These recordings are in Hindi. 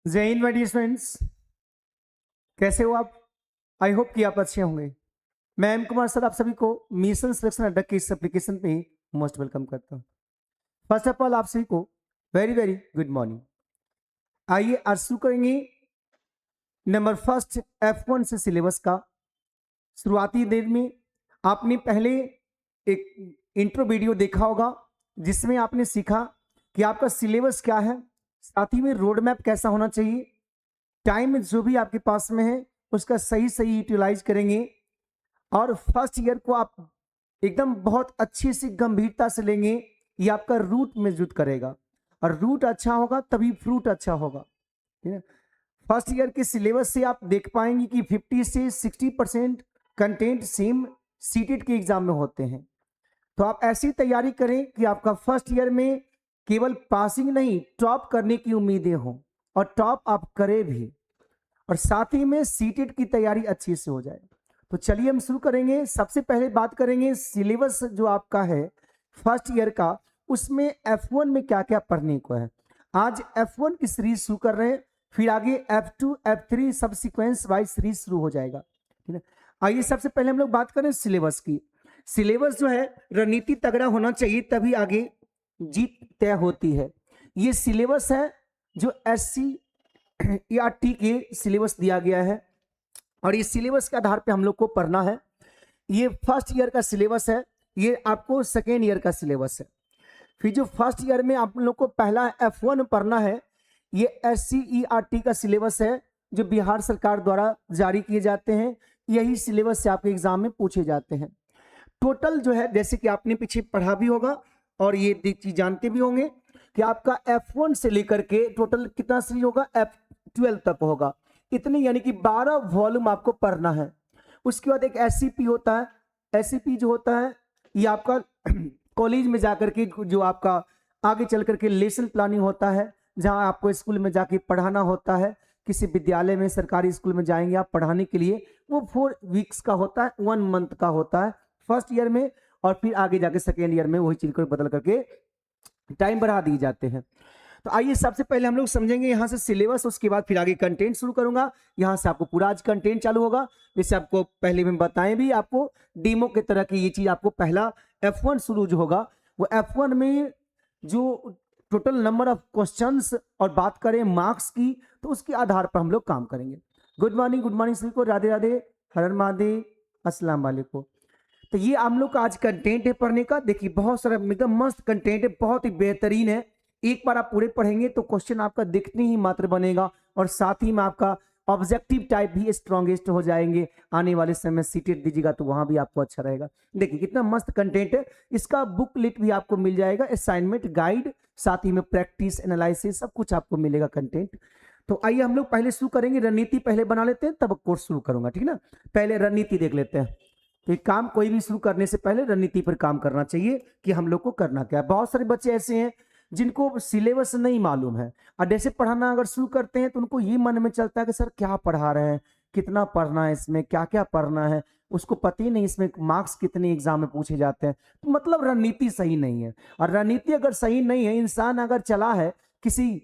जय हिंद माय डियर स्टूडेंट्स। कैसे हो आप? आई होप कि आप अच्छे होंगे। मैं एम कुमार सर आप सभी को मिशन सिलेक्शन अड्डा के इस एप्लीकेशन पे मोस्ट वेलकम करता हूँ। फर्स्ट ऑफ ऑल आप सभी को वेरी वेरी गुड मॉर्निंग। आइए आज शुरू करेंगे नंबर फर्स्ट F1 से सिलेबस का। शुरुआती दिन में आपने पहले एक इंट्रो वीडियो देखा होगा जिसमें आपने सीखा कि आपका सिलेबस क्या है, साथ ही में रोड मैप कैसा होना चाहिए, टाइम जो भी आपके पास में है उसका सही सही यूटिलाइज करेंगे और फर्स्ट ईयर को आप एकदम बहुत अच्छी सी गंभीरता से लेंगे। ये आपका रूट मजबूत करेगा और रूट अच्छा होगा तभी फ्रूट अच्छा होगा। ठीक है। फर्स्ट ईयर के सिलेबस से आप देख पाएंगे कि 50 से 60% कंटेंट सेम सीटेट के एग्जाम में होते हैं। तो आप ऐसी तैयारी करें कि आपका फर्स्ट ईयर में केवल पासिंग नहीं टॉप करने की उम्मीदें हों और टॉप आप करें भी, और साथ ही में सीटेट की तैयारी अच्छी से हो जाए। तो चलिए हम शुरू करेंगे। सबसे पहले बात करेंगे सिलेबस जो आपका है फर्स्ट ईयर का, उसमें F1 में क्या क्या पढ़ने को है। आज F1 की सीरीज शुरू कर रहे हैं, फिर आगे F2 F3 सब सीक्वेंस वाइज सीरीज शुरू हो जाएगा। ठीक है। आइए सबसे पहले हम लोग बात करें सिलेबस की। सिलेबस जो है रणनीति तगड़ा होना चाहिए तभी आगे जीत तय होती है। ये सिलेबस है जो SC/ERT के सिलेबस दिया गया है और इस सिलेबस के आधार पे हम लोग को पढ़ना है। ये फर्स्ट ईयर का सिलेबस है, ये आपको सेकेंड ईयर का सिलेबस है। फिर जो फर्स्ट ईयर में आप लोग को पहला F1 पढ़ना है, ये SC/ERT का सिलेबस है जो बिहार सरकार द्वारा जारी किए जाते हैं। यही सिलेबस से आपके एग्जाम में पूछे जाते हैं। टोटल जो है जैसे कि आपने पीछे पढ़ा भी होगा और ये चीज जानते भी होंगे कि आपका F1 से लेकर के टोटल कितना सीरीज होगा, F12 तक होगा। इतने यानी कि 12 वॉल्यूम आपको पढ़ना है। उसके बाद एक SCP होता है। SCP जो होता है ये आपका कॉलेज में जाकर के जो आपका आगे चल करके लेसन प्लानिंग होता है, जहां आपको स्कूल में जाके पढ़ाना होता है। किसी विद्यालय में सरकारी स्कूल में जाएंगे आप पढ़ाने के लिए, वो 4 वीक्स का होता है, 1 मंथ का होता है फर्स्ट ईयर में, और फिर आगे जाके सेकेंड ईयर में वही चीज को बदल करके टाइम बढ़ा दिए जाते हैं। तो आइए सबसे पहले हम लोग समझेंगे यहाँ से सिलेबस, उसके बाद फिर आगे कंटेंट शुरू करूंगा। यहाँ से आपको पूरा आज कंटेंट चालू होगा। जैसे आपको पहले में बताएं भी, आपको डेमो की तरह की ये चीज आपको पहला F1 शुरू जो होगा वो F1 में जो टोटल नंबर ऑफ क्वेश्चंस और बात करें मार्क्स की तो उसके आधार पर हम लोग काम करेंगे। गुड मॉर्निंग सभी को, राधे राधे, हर हर महादेव, अस्सलाम वालेकुम। तो ये हम लोग का आज कंटेंट है पढ़ने का। देखिए बहुत सारा एकदम मस्त कंटेंट है, बहुत ही बेहतरीन है। एक बार आप पूरे पढ़ेंगे तो क्वेश्चन आपका दिखने ही मात्र बनेगा और साथ ही में आपका ऑब्जेक्टिव टाइप भी स्ट्रॉन्गेस्ट हो जाएंगे। आने वाले समय सीटेट दीजिएगा तो वहां भी आपको अच्छा रहेगा। देखिए कितना मस्त कंटेंट है। इसका बुकलेट भी आपको मिल जाएगा, असाइनमेंट गाइड, साथ ही में प्रैक्टिस एनालिसिस सब कुछ आपको मिलेगा कंटेंट। तो आइए हम लोग पहले शुरू करेंगे, रणनीति पहले बना लेते हैं तब कोर्स शुरू करूंगा, ठीक ना। पहले रणनीति देख लेते हैं। तो काम कोई भी शुरू करने से पहले रणनीति पर काम करना चाहिए कि हम लोग को करना क्या है। बहुत सारे बच्चे ऐसे हैं जिनको सिलेबस नहीं मालूम है और जैसे पढ़ाना अगर शुरू करते हैं तो उनको ये मन में चलता है कि सर क्या पढ़ा रहे हैं, कितना पढ़ना है, इसमें क्या क्या पढ़ना है, उसको पता ही नहीं इसमें मार्क्स कितने एग्जाम में पूछे जाते हैं। तो मतलब रणनीति सही नहीं है, और रणनीति अगर सही नहीं है, इंसान अगर चला है किसी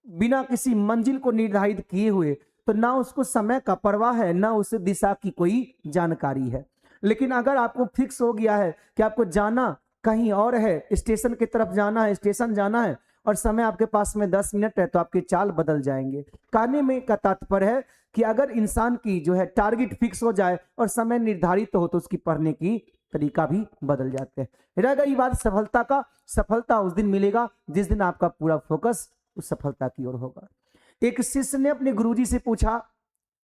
बिना किसी मंजिल को निर्धारित किए हुए, तो ना उसको समय का परवाह है ना उसे दिशा की कोई जानकारी है। लेकिन अगर आपको फिक्स हो गया है कि आपको जाना कहीं और है, स्टेशन की तरफ जाना है, स्टेशन जाना है और समय आपके पास में 10 मिनट है, तो आपके चाल बदल जाएंगे। कहने में का तात्पर्य है कि अगर इंसान की जो है टारगेट फिक्स हो जाए और समय निर्धारित हो तो उसकी पढ़ने की तरीका भी बदल जाते हैं। रह गई बात सफलता का, सफलता उस दिन मिलेगा जिस दिन आपका पूरा फोकस उस सफलता की ओर होगा। एक शिष्य ने अपने गुरुजी से पूछा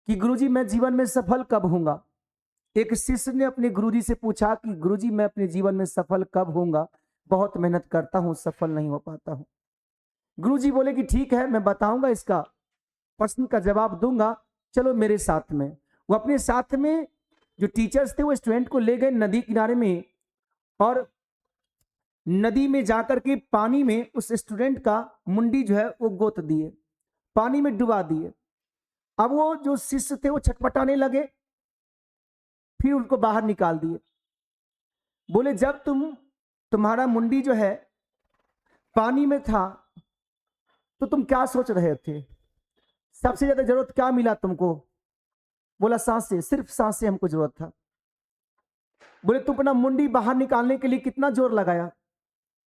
कि गुरुजी मैं जीवन में सफल कब होऊंगा। एक शिष्य ने अपने गुरुजी से पूछा कि गुरुजी मैं अपने जीवन में सफल कब होऊंगा, बहुत मेहनत करता हूं सफल नहीं हो पाता हूं। गुरुजी बोले कि ठीक है मैं बताऊंगा, इसका प्रश्न का जवाब दूंगा, चलो मेरे साथ में। वो अपने साथ में जो टीचर्स थे वो स्टूडेंट को ले गए नदी किनारे में और नदी में जाकर के पानी में उस स्टूडेंट का मुंडी जो है वो गोत दिए, पानी में डुबा दिए। अब वो जो शिष्य थे वो छटपटाने लगे, फिर उनको बाहर निकाल दिए। बोले जब तुम्हारा मुंडी जो है पानी में था तो तुम क्या सोच रहे थे। सबसे ज्यादा जरूरत क्या मिला तुमको? बोला सांस से, सिर्फ सांस से हमको जरूरत था। बोले तुम अपना मुंडी बाहर निकालने के लिए कितना जोर लगाया?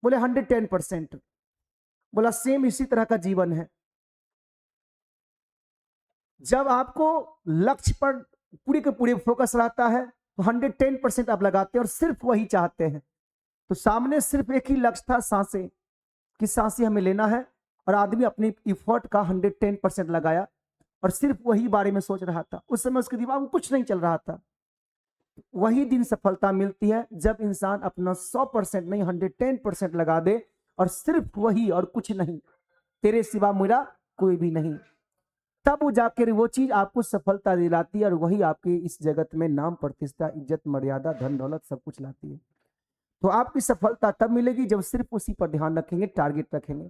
बोले 110%। बोला सेम इसी तरह का जीवन है। जब आपको लक्ष्य पर पूरे के पूरे फोकस रहता है तो 110% आप लगाते हैं और सिर्फ वही चाहते हैं। तो सामने सिर्फ एक ही लक्ष्य था, सांसें, कि सांसें हमें लेना है, और आदमी अपने इफर्ट का 110% लगाया और सिर्फ वही बारे में सोच रहा था। उस समय उसके दिमाग में कुछ नहीं चल रहा था। वही दिन सफलता मिलती है जब इंसान अपना 100% नहीं 110% लगा दे और सिर्फ वही और कुछ नहीं, तेरे सिवा मेरा कोई भी नहीं। तब वो जाकर वो चीज आपको सफलता दिलाती है और वही आपके इस जगत में नाम, प्रतिष्ठा, इज्जत, मर्यादा, धन दौलत सब कुछ लाती है। तो आपकी सफलता तब मिलेगी जब सिर्फ उसी पर ध्यान रखेंगे, टारगेट रखेंगे।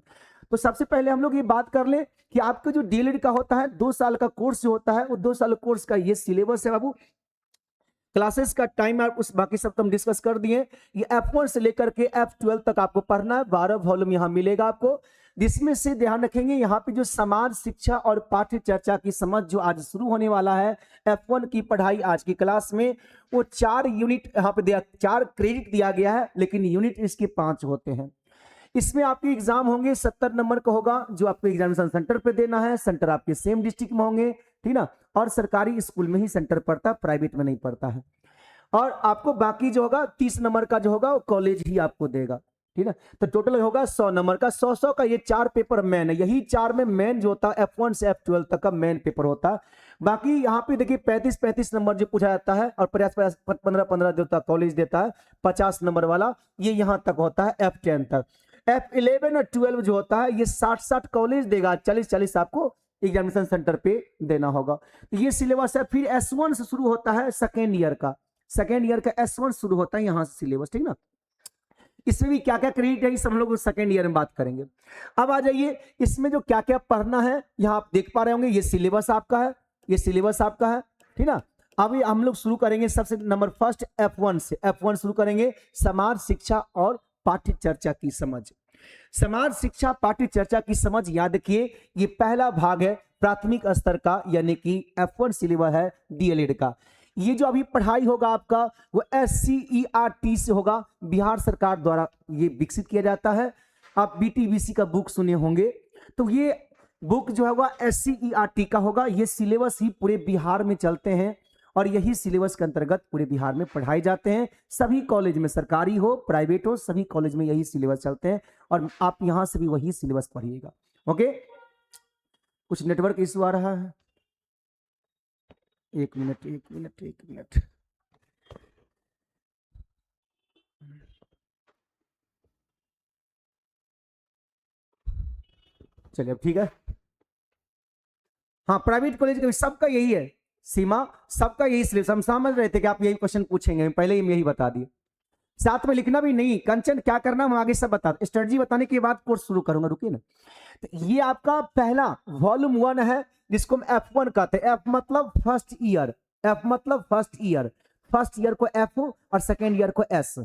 तो सबसे पहले हम लोग ये बात कर लें कि आपका जो डीएलएड का होता है 2 साल का कोर्स जो होता है, वो 2 साल कोर्स का ये सिलेबस है बाबू। क्लासेस का टाइम आप उस बाकी सब तो हम डिस्कस कर दिए। ये F1 से लेकर के F12 तक आपको पढ़ना है। 12 वॉल्यूम यहाँ मिलेगा आपको, जिसमें से ध्यान रखेंगे यहाँ पे जो समाज, शिक्षा और पाठ्य चर्चा की समझ जो आज शुरू होने वाला है F1 की पढ़ाई आज की क्लास में, वो 4 यूनिट यहाँ पे दिया, 4 क्रेडिट दिया गया है, लेकिन यूनिट इसके 5 होते हैं। इसमें आपके एग्जाम होंगे 70 नंबर का होगा, जो आपको एग्जामिनेशन सेंटर पे देना है। सेंटर आपके सेम डिस्ट्रिक्ट में होंगे, ठीक ना, और सरकारी स्कूल में ही सेंटर पड़ता है, प्राइवेट में नहीं पड़ता है। और आपको बाकी जो होगा 30 नंबर का जो होगा वो कॉलेज ही आपको देगा, ठीक है। तो टोटल होगा 100 नंबर का, 100 का ये 4 पेपर मेन है। यही 4 में मेन जो होता है F1 से F12 तक का मेन पेपर होता है। बाकी यहाँ पे देखिए 35 नंबर जो पूछा जाता है और 15 देता है कॉलेज देता है, 50 नंबर वाला ये यहाँ तक होता है F10 तक। F11 और 12 जो होता है ये 60 कॉलेज देगा, 40 आपको एग्जामिनेशन सेंटर पे देना होगा। तो ये सिलेबस है। फिर S1 से शुरू होता है सेकेंड ईयर का, S1 शुरू होता है यहाँ से सिलेबस, ठीक ना। इसमें भी क्या क्या क्रेडिट है, इस हम लोग सेकेंड ईयर में बात करेंगे। अब आ जाइए इसमें जो क्या क्या पढ़ना है, यहाँ आप देख पा रहे होंगे ये सिलेबस आपका है, ये सिलेबस आपका है, ठीक ना। अभी हम लोग शुरू करेंगे सबसे नंबर फर्स्ट F1 से। F1 शुरू करेंगे समाज, शिक्षा और पाठ्य चर्चा की समझ। समाज, शिक्षा, पाठ्य चर्चा की समझ, याद रखिए ये पहला भाग है प्राथमिक स्तर का, यानी कि F1 सिलेबस है डीएलएड का। ये जो अभी पढ़ाई होगा आपका वो SCERT से होगा, बिहार सरकार द्वारा ये विकसित किया जाता है। आप BTBC का बुक सुने होंगे, तो ये बुक जो होगा SCERT का होगा। ये सिलेबस ही पूरे बिहार में चलते हैं और यही सिलेबस के अंतर्गत पूरे बिहार में पढ़ाए जाते हैं। सभी कॉलेज में, सरकारी हो प्राइवेट हो, सभी कॉलेज में यही सिलेबस चलते हैं और आप यहां से भी वही सिलेबस पढ़िएगा। ओके, कुछ नेटवर्क इशू आ रहा है, एक मिनट। चलिए अब ठीक है। हाँ, प्राइवेट कॉलेज का सबका यही है सीमा, सबका यही सिलेबस। हम समझ रहे थे कि आप यही क्वेश्चन पूछेंगे, पहले ही यही बता दिए। साथ में लिखना भी नहीं, कंचन क्या करना हम आगे सब बता, स्ट्रेटजी बताने के बाद कोर्स शुरू करूंगा, रुकिए ना। तो ये आपका पहला वॉल्यूम 1 है, जिसको हम F1 कहते हैं। F मतलब फर्स्ट ईयर, F मतलब फर्स्ट ईयर, फर्स्ट ईयर को F और सेकेंड ईयर को S,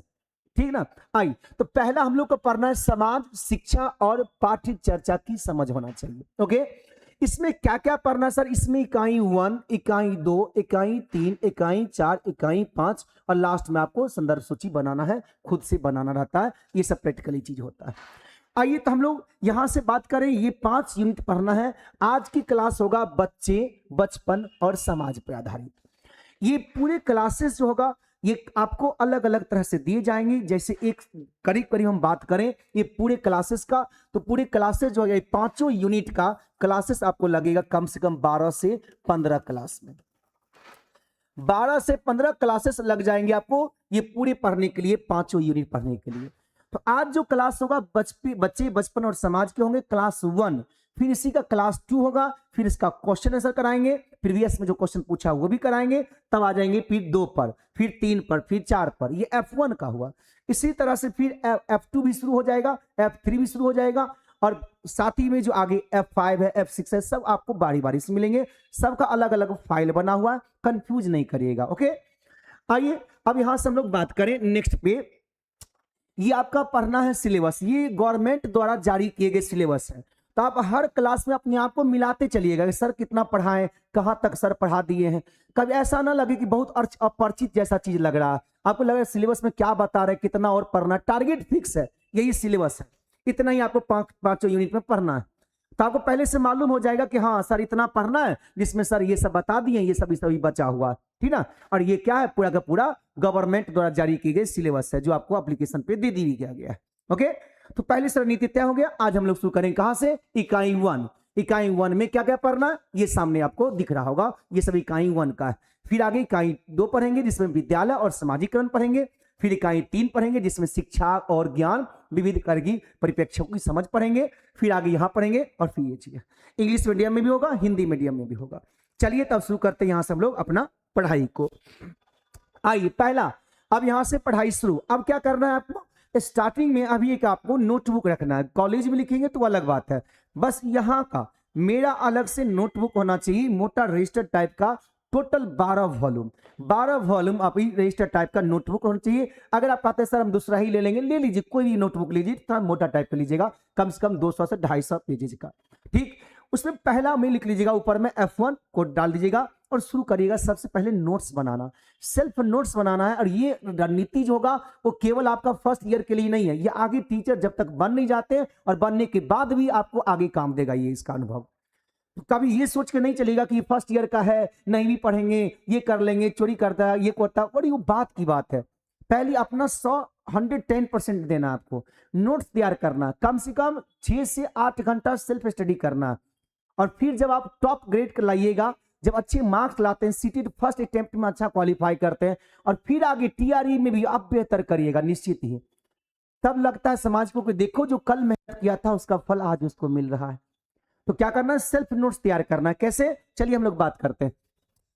ठीक ना। आई तो पहला हम लोग को पढ़ना है समाज, शिक्षा और पाठ्य चर्चा की समझ होना चाहिए। ओके, इसमें क्या क्या पढ़ना सर? इसमें इकाई 1, इकाई 2, इकाई 3, इकाई 4, इकाई 5 और लास्ट में आपको संदर्भ सूची बनाना है, खुद से बनाना रहता है। ये सब प्रैक्टिकली चीज होता है। आइए तो हम लोग यहां से बात करें, ये 5 यूनिट पढ़ना है। आज की क्लास होगा बच्चे, बचपन और समाज पर आधारित। ये पूरे क्लासेस जो होगा ये आपको अलग अलग तरह से दिए जाएंगे। जैसे एक करीब करीब हम बात करें ये पूरे क्लासेस का, तो पूरे क्लासेस जो है 5 यूनिट का क्लासेस आपको लगेगा कम से कम 12 से 15 क्लास में। 12 से 15 क्लासेस लग जाएंगे आपको ये पूरे पढ़ने के लिए, 5 यूनिट पढ़ने के लिए। तो आज जो क्लास होगा बच्चे, बचपन और समाज के होंगे, क्लास 1। फिर इसी का क्लास 2 होगा, फिर इसका क्वेश्चन आंसर कराएंगे, प्रीवियस में जो क्वेश्चन पूछा वो भी कराएंगे। तब आ जाएंगे फिर 2 पर, फिर 3 पर, फिर 4 पर। ये F1 का हुआ। इसी तरह से फिर F2 भी शुरू हो जाएगा, F3 भी शुरू हो जाएगा और साथ ही में जो आगे F5 है, F6 है, सब आपको बारी बारी से मिलेंगे। सबका अलग अलग फाइल बना हुआ, कंफ्यूज नहीं करिएगा। ओके, आइए अब यहां से हम लोग बात करें नेक्स्ट पे। ये आपका पढ़ना है सिलेबस, ये गवर्नमेंट द्वारा जारी किए गए सिलेबस है। तो आप हर क्लास में अपने आप को मिलाते चलिएगा कि सर कितना पढ़ाएं, कहाँ तक सर पढ़ा दिए हैं। कभी ऐसा ना लगे कि बहुत अपरिचित जैसा चीज लग रहा है, आपको लग रहा है सिलेबस में क्या बता रहे, कितना और पढ़ना, टारगेट फिक्स है, यही सिलेबस है, इतना ही आपको पांचों यूनिट में पढ़ना है। तो आपको पहले से मालूम हो जाएगा कि हाँ सर इतना पढ़ना है, जिसमें सर ये सब बता दिए, ये सभी बचा हुआ, ठीक ना। और ये क्या है, पूरा का पूरा गवर्नमेंट द्वारा जारी की गई सिलेबस है, जो आपको एप्लीकेशन पे दे दी गया है। ओके, तो पहली रणनीति तय हो गया। आज हम लोग शुरू करेंगे कहां से, इकाई 1। इकाई 1 में क्या क्या पढ़ना है, ये सामने आपको दिख रहा होगा, ये सब इकाई 1 का है। फिर आगे इकाई 2 पढ़ेंगे, जिसमें विद्यालय और सामाजिकरण पढ़ेंगे। फिर इकाई 3 पढ़ेंगे, जिसमें शिक्षा और ज्ञान विविध वर्गीय परिप्रेक्ष्यों की समझ पढ़ेंगे। फिर आगे यहां पढ़ेंगे, और फिर ये चीज इंग्लिश मीडियम में भी होगा, हिंदी मीडियम में भी होगा। चलिए तब शुरू करते हैं यहां से हम लोग अपना पढ़ाई को। आइए पहला, अब यहां से पढ़ाई शुरू। अब क्या करना है आपको, स्टार्टिंग में अभी एक आपको नोटबुक रखना है। कॉलेज में लिखेंगे तो अलग बात है, बस यहाँ का मेरा अलग से नोटबुक होना चाहिए, मोटा रजिस्टर टाइप का, टोटल 12 वॉल्यूम आप रजिस्टर टाइप का नोटबुक होना चाहिए। अगर आप कहते हैं सर हम दूसरा ही ले लेंगे, ले लीजिए, कोई भी नोटबुक लीजिए, थोड़ा मोटा टाइप का लीजिएगा, कम से कम 200 से 250 पेजेस का, ठीक। उसमें पहला में लिख लीजिएगा, ऊपर में F1 कोड डाल दीजिएगा और शुरू करिएगा सबसे पहले नोट्स बनाना, सेल्फ नोट्स बनाना है। और ये रणनीति जो होगा वो केवल आपका फर्स्ट ईयर के लिए नहीं है, ये आगे टीचर जब तक बन नहीं जाते और बनने के बाद भी आपको आगे काम देगा ये, इसका अनुभव। तो कभी ये सोच के नहीं चलेगा कि फर्स्ट ईयर का है, नहीं भी पढ़ेंगे, ये कर लेंगे, चोरी करता है, ये करता है, बड़ी वो बात की बात है। पहले अपना 110% देना, आपको नोट्स तैयार करना, कम से कम 6 से 8 घंटा सेल्फ स्टडी करना। और फिर जब आप टॉप ग्रेड कर लाइएगा, जब अच्छे मार्क्स लाते हैं, सीटी फर्स्ट अटेम्प्ट में अच्छा क्वालिफाई करते हैं, और फिर आगे टीआरई में भी आप बेहतर करिएगा निश्चित ही, तब लगता है समाज को कि देखो जो कल मेहनत किया था उसका फल आज उसको मिल रहा है। तो क्या करना है, सेल्फ नोट्स तैयार करना है। कैसे, चलिए हम लोग बात करते हैं।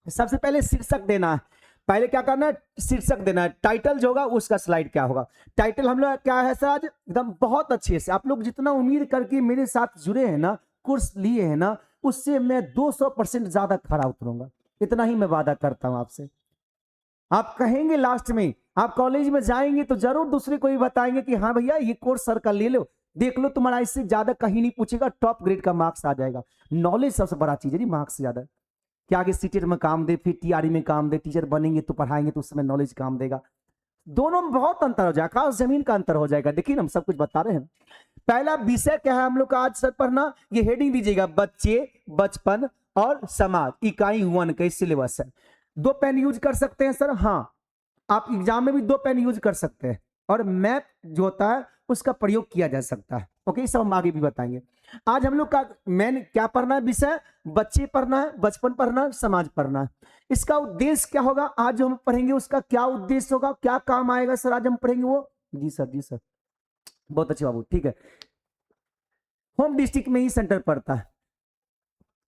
सबसे पहले शीर्षक देना है। पहले क्या करना है, शीर्षक देना है। टाइटल जो होगा उसका स्लाइड क्या होगा, टाइटल हम लोग क्या है सर आज एकदम बहुत अच्छे से, आप लोग जितना उम्मीद करके मेरे साथ जुड़े हैं ना, कोर्स लिए हैं ना, उससे मैं 200% ज्यादा खरा उतरूंगा, इतना ही मैं वादा करता हूं आपसे। आप कहेंगे लास्ट में, आप कॉलेज में जाएंगे तो जरूर दूसरे को भी बताएंगे कि हाँ भैया ये कोर्स सर का ले लो, देख लो, तुम्हारा इससे ज्यादा कहीं नहीं पूछेगा, टॉप ग्रेड का मार्क्स आ जाएगा। नॉलेज सबसे बड़ा चीज है, मार्क्स से ज्यादा। क्या आगे सीटेट में काम दे, फिर टीआरई में काम दे, टीचर बनेंगे तो पढ़ाएंगे तो उस समय नॉलेज काम देगा। दोनों में बहुत अंतर हो जाएगा, आकाश जमीन का अंतर हो जाएगा। देखिए हम सब कुछ बता रहे हैं। पहला विषय क्या है हम लोग का आज सर पढ़ना, ये हेडिंग दीजिएगा, बच्चे, बचपन और समाज, इकाई 1 का सिलेबस है। 2 पेन यूज कर सकते हैं सर, हाँ आप एग्जाम में भी 2 पेन यूज कर सकते हैं, और मैथ जो होता है उसका प्रयोग किया जा सकता है। ओके, सब हम आगे भी बताएंगे। आज हम लोग का मेन क्या पढ़ना है विषय, बच्चे पढ़ना है, बचपन पढ़ना है, समाज पढ़ना है। इसका उद्देश्य क्या होगा, आज जो हम पढ़ेंगे उसका क्या उद्देश्य होगा, क्या काम आएगा सर आज हम पढ़ेंगे वो, जी सर, जी सर, बहुत अच्छे बाबू, ठीक है। होम डिस्ट्रिक्ट में ही सेंटर पड़ता है।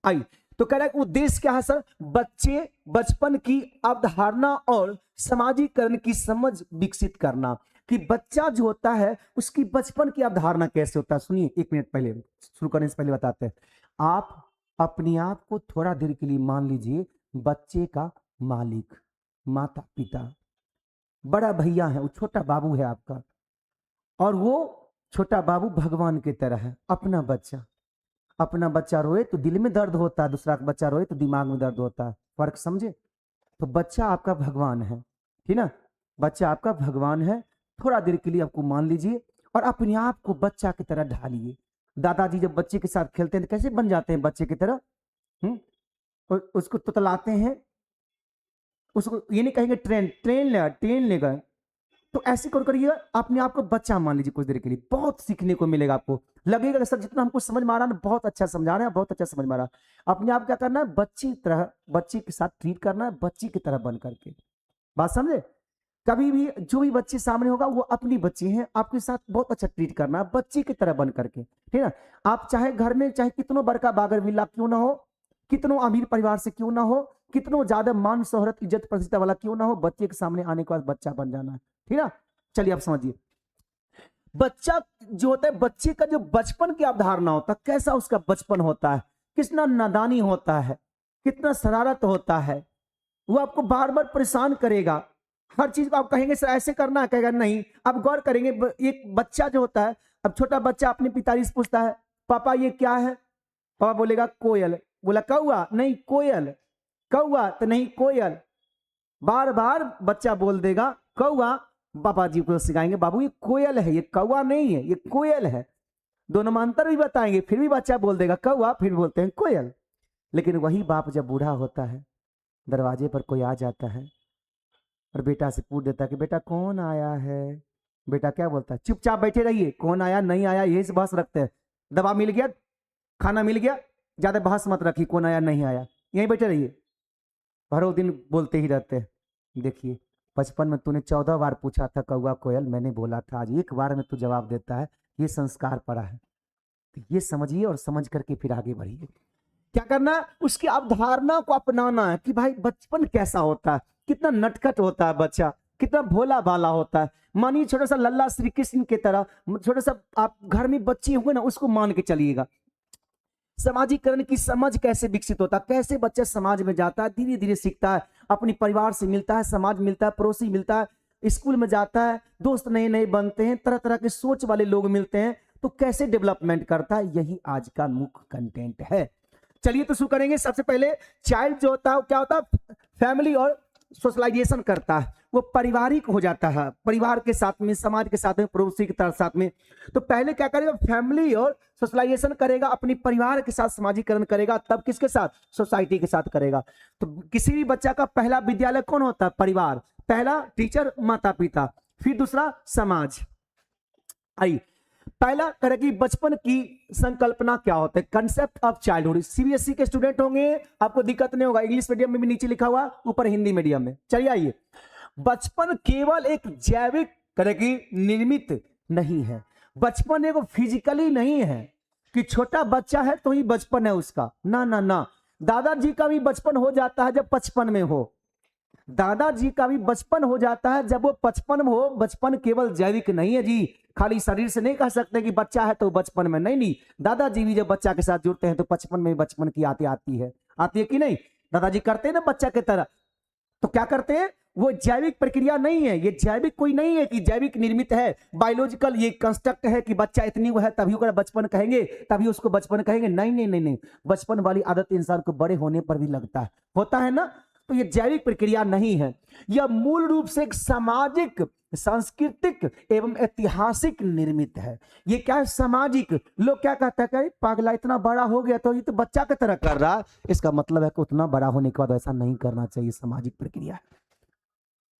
आई तो कह रहा है उद्देश्य क्या है सर, बच्चे बचपन की अवधारणा और समाजीकरण की समझ विकसित करना, कि बच्चा जो होता है उसकी बचपन की अवधारणा कैसे होता है। सुनिए, 1 मिनट पहले शुरू करने से पहले बताते हैं। आप अपने आप को थोड़ा देर के लिए मान लीजिए बच्चे का मालिक, माता पिता, बड़ा भैया है, वो छोटा बाबू है आपका, और वो छोटा बाबू भगवान की तरह है। अपना बच्चा रोए तो दिल में दर्द होता है, दूसरा का बच्चा रोए तो दिमाग में दर्द होता है, फर्क समझे। तो बच्चा आपका भगवान है, ठीक ना, बच्चा आपका भगवान है। थोड़ा देर के लिए आपको मान लीजिए और अपने आप को बच्चा की तरह ढालिए। दादाजी जब बच्चे के साथ खेलते हैं तो कैसे बन जाते हैं बच्चे की तरह, और उसको तुतलाते हैं, उसको ये नहीं कहेंगे ट्रेन ले गए, तो ऐसे कर करिए, अपने आप को बच्चा मान लीजिए कुछ देर के लिए। बहुत सीखने को मिलेगा, आपको लगेगा कि सर जितना हमको समझ में आ रहा है ना, बहुत अच्छा समझा रहे हैं, बहुत अच्छा समझ में आ रहा है। अपने आप क्या करना है, बच्ची तरह, बच्चे के साथ ट्रीट करना है, बच्ची की तरह बन करके, बात समझे। कभी भी जो भी बच्चे सामने होगा वो अपनी बच्ची है, आपके साथ बहुत अच्छा ट्रीट करना है, बच्ची की तरह बन करके, ठीक है। आप चाहे घर में चाहे कितनों बड़का बागर विला क्यों ना हो, कितनों अमीर परिवार से क्यों ना हो, कितनों ज्यादा मान शोहरत इज्जत प्रतिष्ठा वाला क्यों ना हो, बच्चे के सामने आने के बाद बच्चा बन जाना है, ठीक है। चलिए आप समझिए, बच्चा जो होता है, बच्चे का जो बचपन की अवधारणा होता है, कैसा उसका बचपन होता है, कितना नादानी होता है, कितना शरारत होता है, वो आपको बार बार परेशान करेगा। हर चीज को आप कहेंगे सर ऐसे करना है, कहेगा नहीं। आप गौर करेंगे, एक बच्चा जो होता है, अब छोटा बच्चा अपने पिताजी से पूछता है पापा ये क्या है? पापा बोलेगा कोयल। बोला कौआ? नहीं कोयल। कौआ? तो नहीं कोयल। बार बार बच्चा बोल देगा कौआ, पापा जी को सिखाएंगे बाबू ये कोयल है, ये कौआ नहीं है, ये कोयल है। दोनों में अंतर भी बताएंगे, फिर भी बच्चा बोल देगा कौआ, फिर बोलते हैं कोयल। लेकिन वही बाप जब बूढ़ा होता है, दरवाजे पर कोई आ जाता है और बेटा से पूछ देता है कि बेटा कौन आया है? बेटा क्या बोलता है? चुपचाप बैठे रहिए, कौन आया नहीं आया यही से बहस रखते हैं। दवा मिल गया, खाना मिल गया, ज्यादा बहस मत रखिए, कौन आया नहीं आया, यहीं बैठे रहिए। हर दिन बोलते ही रहते हैं। देखिए बचपन में तूने 14 बार पूछा था कौआ कोयल, मैंने बोला था, आज एक बार में तू जवाब देता है, ये संस्कार पड़ा है। तो ये समझिए और समझ करके फिर आगे बढ़िए। क्या करना है? उसकी अवधारणा को अपनाना है कि भाई बचपन कैसा होता है, कितना नटखट होता है बच्चा, कितना भोला भाला होता है। मानिए छोटा सा लल्ला श्री कृष्ण की तरह छोटा सा आप घर में बच्चे होंगे ना, उसको मान के चलिएगा। सामाजिकरण की समझ कैसे विकसित होता है, कैसे बच्चा समाज में जाता है, धीरे धीरे सीखता है, अपनी परिवार से मिलता है, समाज मिलता है, पड़ोसी मिलता है, स्कूल में जाता है, दोस्त नए नए बनते हैं, तरह तरह के सोच वाले लोग मिलते हैं, तो कैसे डेवलपमेंट करता है, यही आज का मुख्य कंटेंट है। चलिए तो शुरू करेंगे। सबसे पहले चाइल्ड जो होता है क्या होता है? फैमिली और सोशलाइजेशन करता है, वो पारिवारिक हो जाता है, परिवार के साथ में, समाज के साथ में, पड़ोसी के साथ में। तो पहले क्या करेगा? फैमिली और सोशलाइजेशन करेगा, अपनी परिवार के साथ समाजीकरण करेगा, तब किसके साथ? सोसाइटी के साथ करेगा। तो किसी भी बच्चा का पहला विद्यालय कौन होता है? परिवार। पहला टीचर माता पिता, फिर दूसरा समाज। आई पहला करेगी बचपन की संकल्पना क्या होता है, कंसेप्ट ऑफ चाइल्डहुड। सीबीएसई के स्टूडेंट होंगे आपको दिक्कत नहीं होगा, इंग्लिश मीडियम में भी नीचे लिखा हुआ, ऊपर हिंदी मीडियम में। चलिए आइए, बचपन केवल एक जैविक करेगी निर्मित नहीं है। बचपन एक फिजिकली नहीं है कि छोटा बच्चा है तो ही बचपन है उसका, ना ना ना। दादाजी का भी बचपन हो जाता है जब 55 में हो, दादाजी का भी बचपन हो जाता है जब वो 55 में हो। बचपन केवल जैविक नहीं है जी, खाली शरीर से नहीं कह सकते कि बच्चा है तो बचपन में, नहीं नहीं। दादाजी भी जब बच्चा के साथ जुड़ते हैं तो 55 में बचपन की आती है कि नहीं? दादाजी करते हैं ना बच्चा की तरह। तो क्या करते हैं? वो जैविक प्रक्रिया नहीं है, ये जैविक कोई नहीं है कि जैविक निर्मित है, बायोलॉजिकल ये कंस्ट्रक्ट है कि बच्चा इतनी वो है तभी उसको बचपन कहेंगे, तभी उसको बचपन कहेंगे। नहीं नहीं नहीं नहीं, बचपन वाली आदत इंसान को बड़े होने पर भी लगता है, होता है ना। तो ये जैविक प्रक्रिया नहीं है, यह मूल रूप से एक सामाजिक, सांस्कृतिक एवं ऐतिहासिक निर्मित है। ये क्या है? सामाजिक। लोग क्या कहते हैं, पागला इतना बड़ा हो गया तो ये तो बच्चा की तरह कर रहा है। इसका मतलब है कि उतना बड़ा होने के बाद ऐसा नहीं करना चाहिए। सामाजिक प्रक्रिया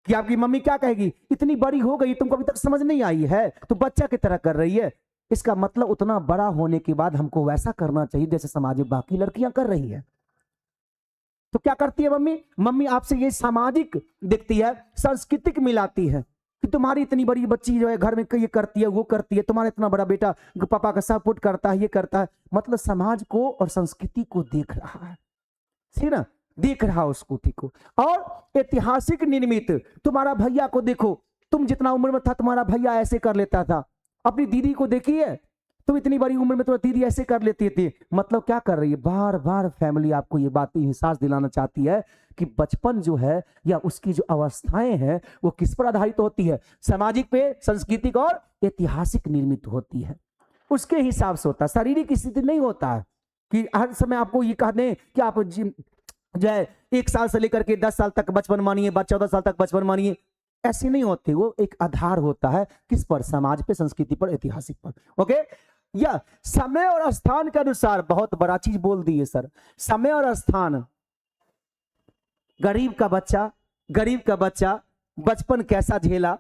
कि आपकी मम्मी क्या कहेगी, इतनी बड़ी हो गई तुमको अभी तक समझ नहीं आई है तो बच्चा की तरह कर रही है। इसका मतलब उतना बड़ा होने के बाद हमको वैसा करना चाहिए जैसे समाज में बाकी लड़कियां कर रही है। तो क्या करती है मम्मी? मम्मी आपसे ये सामाजिक दिखती है, सांस्कृतिक मिलाती है कि तुम्हारी इतनी बड़ी बच्ची जो है घर में ये करती है, वो करती है, तुम्हारा इतना बड़ा बेटा पापा का सपोर्ट करता है, ये करता है। मतलब समाज को और संस्कृति को देख रहा है, ठीक ना, देख रहा उसको, ठीक हो। और ऐतिहासिक निर्मित, तुम्हारा भैया को देखो, तुम जितना उम्र में था तुम्हारा भैया ऐसे कर लेता था। अपनी दीदी को देखिए, तुम इतनी बड़ी उम्र में तो दीदी ऐसे कर लेती थी। मतलब क्या कर रही है? बार बार फैमिली आपको ये बात एहसास दिलाना चाहती है कि बचपन जो है या उसकी जो अवस्थाएं हैं वो किस पर आधारित होती है? सामाजिक पे, सांस्कृतिक और ऐतिहासिक निर्मित होती है, उसके हिसाब से होता है। शारीरिक स्थिति नहीं होता है कि हर समय आपको ये कह दें कि आप जो है 1 साल से लेकर के 10 साल तक बचपन मानिए, 14 साल तक बचपन मानिए, ऐसे नहीं होते। वो एक आधार होता है किस पर? समाज पे, संस्कृति पर, ऐतिहासिक पर। ओके, या समय और स्थान के अनुसार, बहुत बड़ा चीज बोल दी है सर, समय और स्थान। गरीब का बच्चा बचपन कैसा झेला,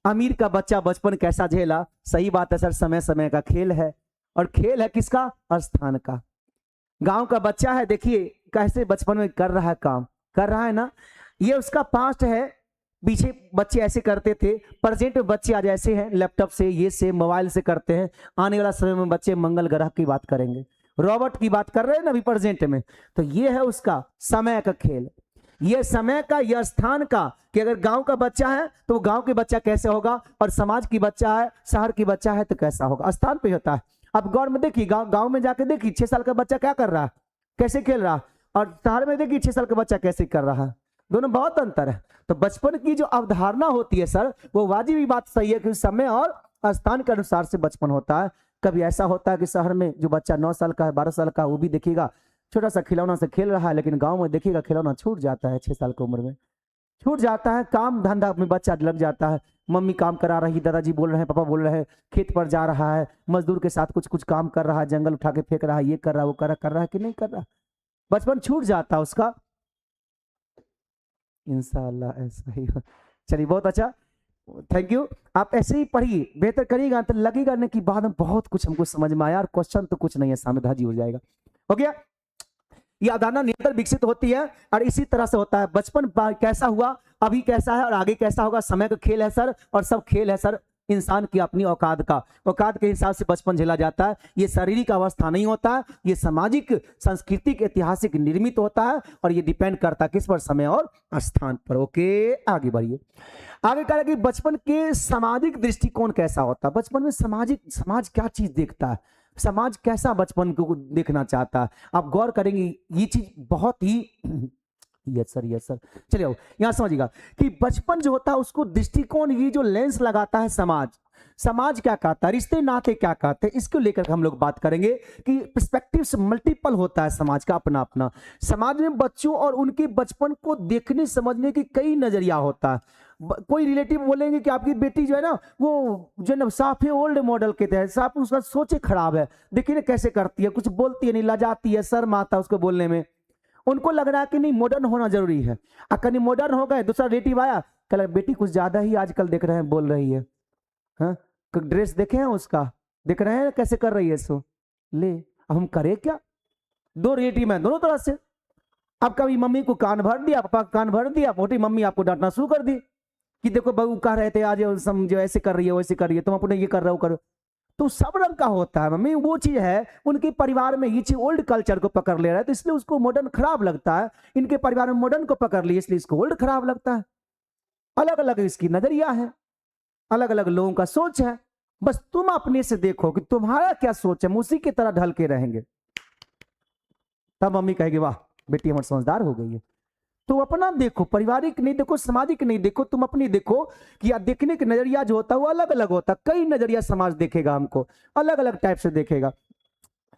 अमीर का बच्चा बचपन कैसा झेला। सही बात है सर, समय समय का खेल है, और खेल है किसका? स्थान का। गांव का बच्चा है, देखिए कैसे बचपन में कर रहा है, काम कर रहा है ना, ये उसका पास्ट है। पीछे बच्चे ऐसे करते थे, प्रेजेंट में बच्चे आज ऐसे हैं, लैपटॉप से, ये से, मोबाइल से करते हैं। आने वाला समय में बच्चे मंगल ग्रह की बात करेंगे, रोबोट की बात कर रहे हैं ना अभी प्रेजेंट में। तो ये है उसका समय का खेल, ये समय का, यह स्थान का, कि अगर गांव का बच्चा है तो वो गांव के बच्चा कैसे होगा, और समाज की बच्चा है, शहर की बच्चा है तो कैसा होगा। स्थान पे होता है। अब गांव में देखिए, गांव में जाके देखिए 6 साल का बच्चा क्या कर रहा है, कैसे खेल रहा है, और शहर में देखिए 6 साल का बच्चा कैसे कर रहा है, दोनों बहुत अंतर है। तो बचपन की जो अवधारणा होती है सर, वो वाजिबी बात सही है कि समय और स्थान के अनुसार से बचपन होता है। कभी ऐसा होता है कि शहर में जो बच्चा 9 साल का है, 12 साल का, वो भी देखिएगा छोटा सा खिलौना से खेल रहा है, लेकिन गांव में देखिएगा खिलौना छूट जाता है 6 साल की उम्र में, छूट जाता है, काम धंधा में बच्चा लग जाता है, मम्मी काम करा रही, दादाजी बोल रहे हैं, पापा बोल रहे हैं, खेत पर जा रहा है, मजदूर के साथ कुछ कुछ काम कर रहा है, जंगल उठा के फेंक रहा है, ये कर रहा है, वो कर रहा है कि नहीं कर रहा, बचपन छूट जाता है उसका। इंशाल्लाह ऐसा ही हो। चलिए बहुत अच्छा, थैंक यू। आप ऐसे ही पढ़िए, बेहतर करिएगा तो लगेगा ना कि बाद में बहुत कुछ हमको समझ में आया, और क्वेश्चन तो कुछ नहीं है, सामने धाजी हो जाएगा। हो गया, ये अवधारणा निरंतर विकसित होती है, और इसी तरह से होता है। बचपन कैसा हुआ, अभी कैसा है, और आगे कैसा होगा, समय का खेल है सर, और सब खेल है सर इंसान की अपनी औकात का, औकात के हिसाब से बचपन झेला जाता है। ये शारीरिक अवस्था नहीं होता है, ये सामाजिक, सांस्कृतिक, ऐतिहासिक निर्मित होता है, और ये डिपेंड करता है किस पर, समय और स्थान पर। ओके, आगे बढ़िए। आगे कह रहा है कि बचपन के सामाजिक दृष्टिकोण कैसा होता है, बचपन में समाज क्या चीज देखता है, समाज कैसा बचपन को देखना चाहता है, आप गौर करेंगे ये चीज बहुत ही यस सर चलिए यहां समझिएगा कि बचपन जो होता है उसको दृष्टिकोण, ये जो लेंस लगाता है समाज क्या कहता है, रिश्ते नाते क्या कहते हैं, इसको लेकर हम लोग बात करेंगे कि पर्सपेक्टिव्स मल्टीपल होता है समाज का अपना अपना। समाज में बच्चों और उनके बचपन को देखने समझने की कई नजरिया होता है। कोई रिलेटिव बोलेंगे कि आपकी बेटी जो है ना, वो जो है ना साफ है ओल्ड मॉडल के तहत, साफ उसका सोचे खराब है, देखिए ना कैसे करती है, कुछ बोलती है नहीं, लजाती है, शर्म आता है उसको बोलने में। उनको लग रहा है कि नहीं मॉडर्न होना जरूरी है, कहीं मॉडर्न हो गए, दूसरा रिलेटिव आया, कल बेटी कुछ ज्यादा ही आजकल देख रहे हैं बोल रही है, हाँ ड्रेस देखे हैं उसका, देख रहे हैं कैसे कर रही है सो, ले अब हम करें क्या। दो रिलेटिव है दोनों तरह से। अब कभी मम्मी को कान भर दिया, पापा को कान भर दिया, मोटी मम्मी आपको डांटना शुरू कर दी कि देखो बहू कह रहे थे आज समझो ऐसे कर रही है वैसे कर रही है, तुम अपने ये कर रहे हो करो। तो सब रंग का होता है मम्मी, वो चीज है उनके परिवार में ये चीज ओल्ड कल्चर को पकड़ ले रहा है, तो इसलिए उसको मॉडर्न खराब लगता है। इनके परिवार में मॉडर्न को पकड़ लिया इसलिए इसको ओल्ड खराब लगता है। अलग अलग इसकी नजरिया है, अलग अलग लोगों का सोच है। बस तुम अपने से देखो कि तुम्हारा क्या सोच है, उसी की तरह ढल के रहेंगे, तब मम्मी कहेगी वाह बेटी हमारी समझदार हो गई है। तो अपना देखो, पारिवारिक नहीं देखो, सामाजिक नहीं देखो, तुम अपनी देखो कि देखने का नजरिया जो होता है वो अलग अलग होता है। कई नजरिया समाज देखेगा हमको, अलग अलग टाइप से देखेगा,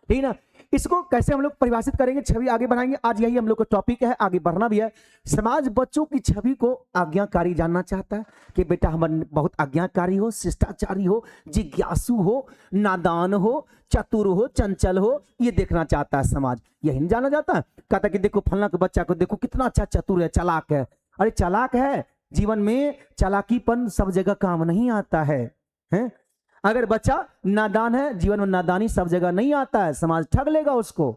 ठीक ना। इसको कैसे हम लोग परिभाषित करेंगे, छवि आगे बढ़ाएंगे, आज यही हम लोग का टॉपिक है, आगे बढ़ना भी है। समाज बच्चों की छवि को आज्ञाकारी जानना चाहता है कि बेटा हम बहुत आज्ञाकारी हो, शिष्टाचारी हो, जिज्ञासु हो, नादान हो, चतुर हो, चंचल हो, ये देखना चाहता है समाज। यही नहीं जाना जाता है, कहता कि देखो फलना के बच्चा को देखो कितना अच्छा चतुर है, चालाक है। अरे चालाक है, जीवन में चालाकीपन सब जगह काम नहीं आता है? अगर बच्चा नादान है, जीवन में नादानी सब जगह नहीं आता है, समाज ठग लेगा उसको,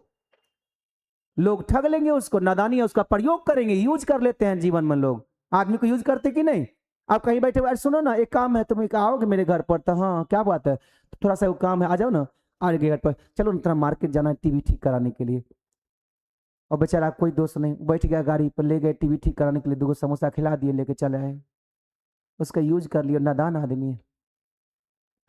लोग ठग लेंगे उसको, नादानी है उसका प्रयोग करेंगे, यूज कर लेते हैं जीवन में लोग। आदमी को यूज करते कि नहीं। आप कहीं बैठे हुए सुनो ना एक काम है, तुम आओगे मेरे घर पर, तो हाँ क्या बात है, तो थोड़ा सा वो काम है, आ जाओ ना, आगे घर पर चलो ना, थोड़ा मार्केट जाना है टीवी ठीक कराने के लिए। और बेचारा कोई दोस्त नहीं, बैठ गया गाड़ी पर, ले गए टीवी ठीक कराने के लिए, 2 समोसा खिला दिए, लेके चले आए, उसका यूज कर लिया, नादान आदमी है।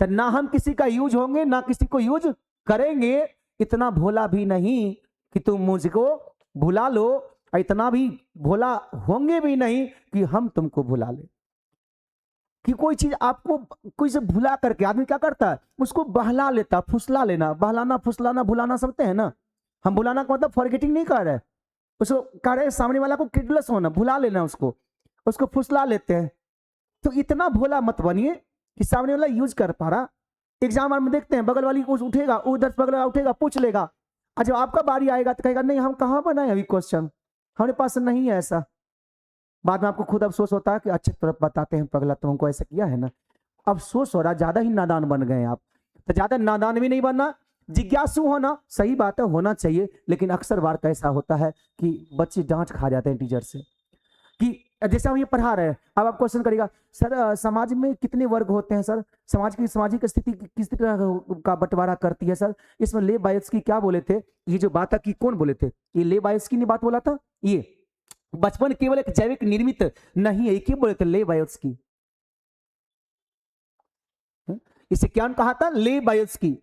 तो ना हम किसी का यूज होंगे ना किसी को यूज करेंगे, इतना भोला भी नहीं कि तुम मुझको भुला लो, इतना भी भोला होंगे भी नहीं कि हम तुमको भुला ले। कि कोई चीज आपको कोई से भुला करके आदमी क्या करता है, उसको बहला लेता, फुसला लेना, बहलाना फुसलाना भुलाना समझते हैं ना। हम भुलाना का मतलब फॉरगेटिंग नहीं कर रहे, उसको कह रहे सामने वाला को किडलेस होना, भुला लेना, उसको फुसला लेते हैं। तो इतना भोला मत बनिए कि सामने वाला यूज कर पा रहा। एग्जाम में देखते हैं बगल वाली उठेगा, उधर बगल वाला उठेगा, पूछ लेगा, और जब आपका बारी आएगा तो कहेगा नहीं हम कहाँ बनाए अभी क्वेश्चन, हमारे पास नहीं है ऐसा। बाद में आपको खुद अफसोस होता है कि अच्छे तरफ बताते हैं पगला तुमको ऐसा किया है ना। अफसोस हो रहा, ज्यादा ही नादान बन गए आप। तो ज्यादा नादान भी नहीं बनना, जिज्ञासु होना सही बात है, होना चाहिए, लेकिन अक्सर बार कैसा होता है कि बच्चे डांट खा जाते हैं टीचर से। कि जैसे हम ये पढ़ा रहे हैं, अब आप क्वेश्चन करेगा सर समाज में कितने वर्ग होते हैं सर, समाज की सामाजिक स्थिति किस तरह का बंटवारा करती है सर, इसमें ले बायस्की क्या बोले थे, ये जो बात की कौन बोले थे, ये ले बायस्की ने बात बोला था। ये बचपन केवल एक जैविक निर्मित नहीं है, ये बोले थे ले बायस्की। इसे क्या कहा था, ले बायस्की।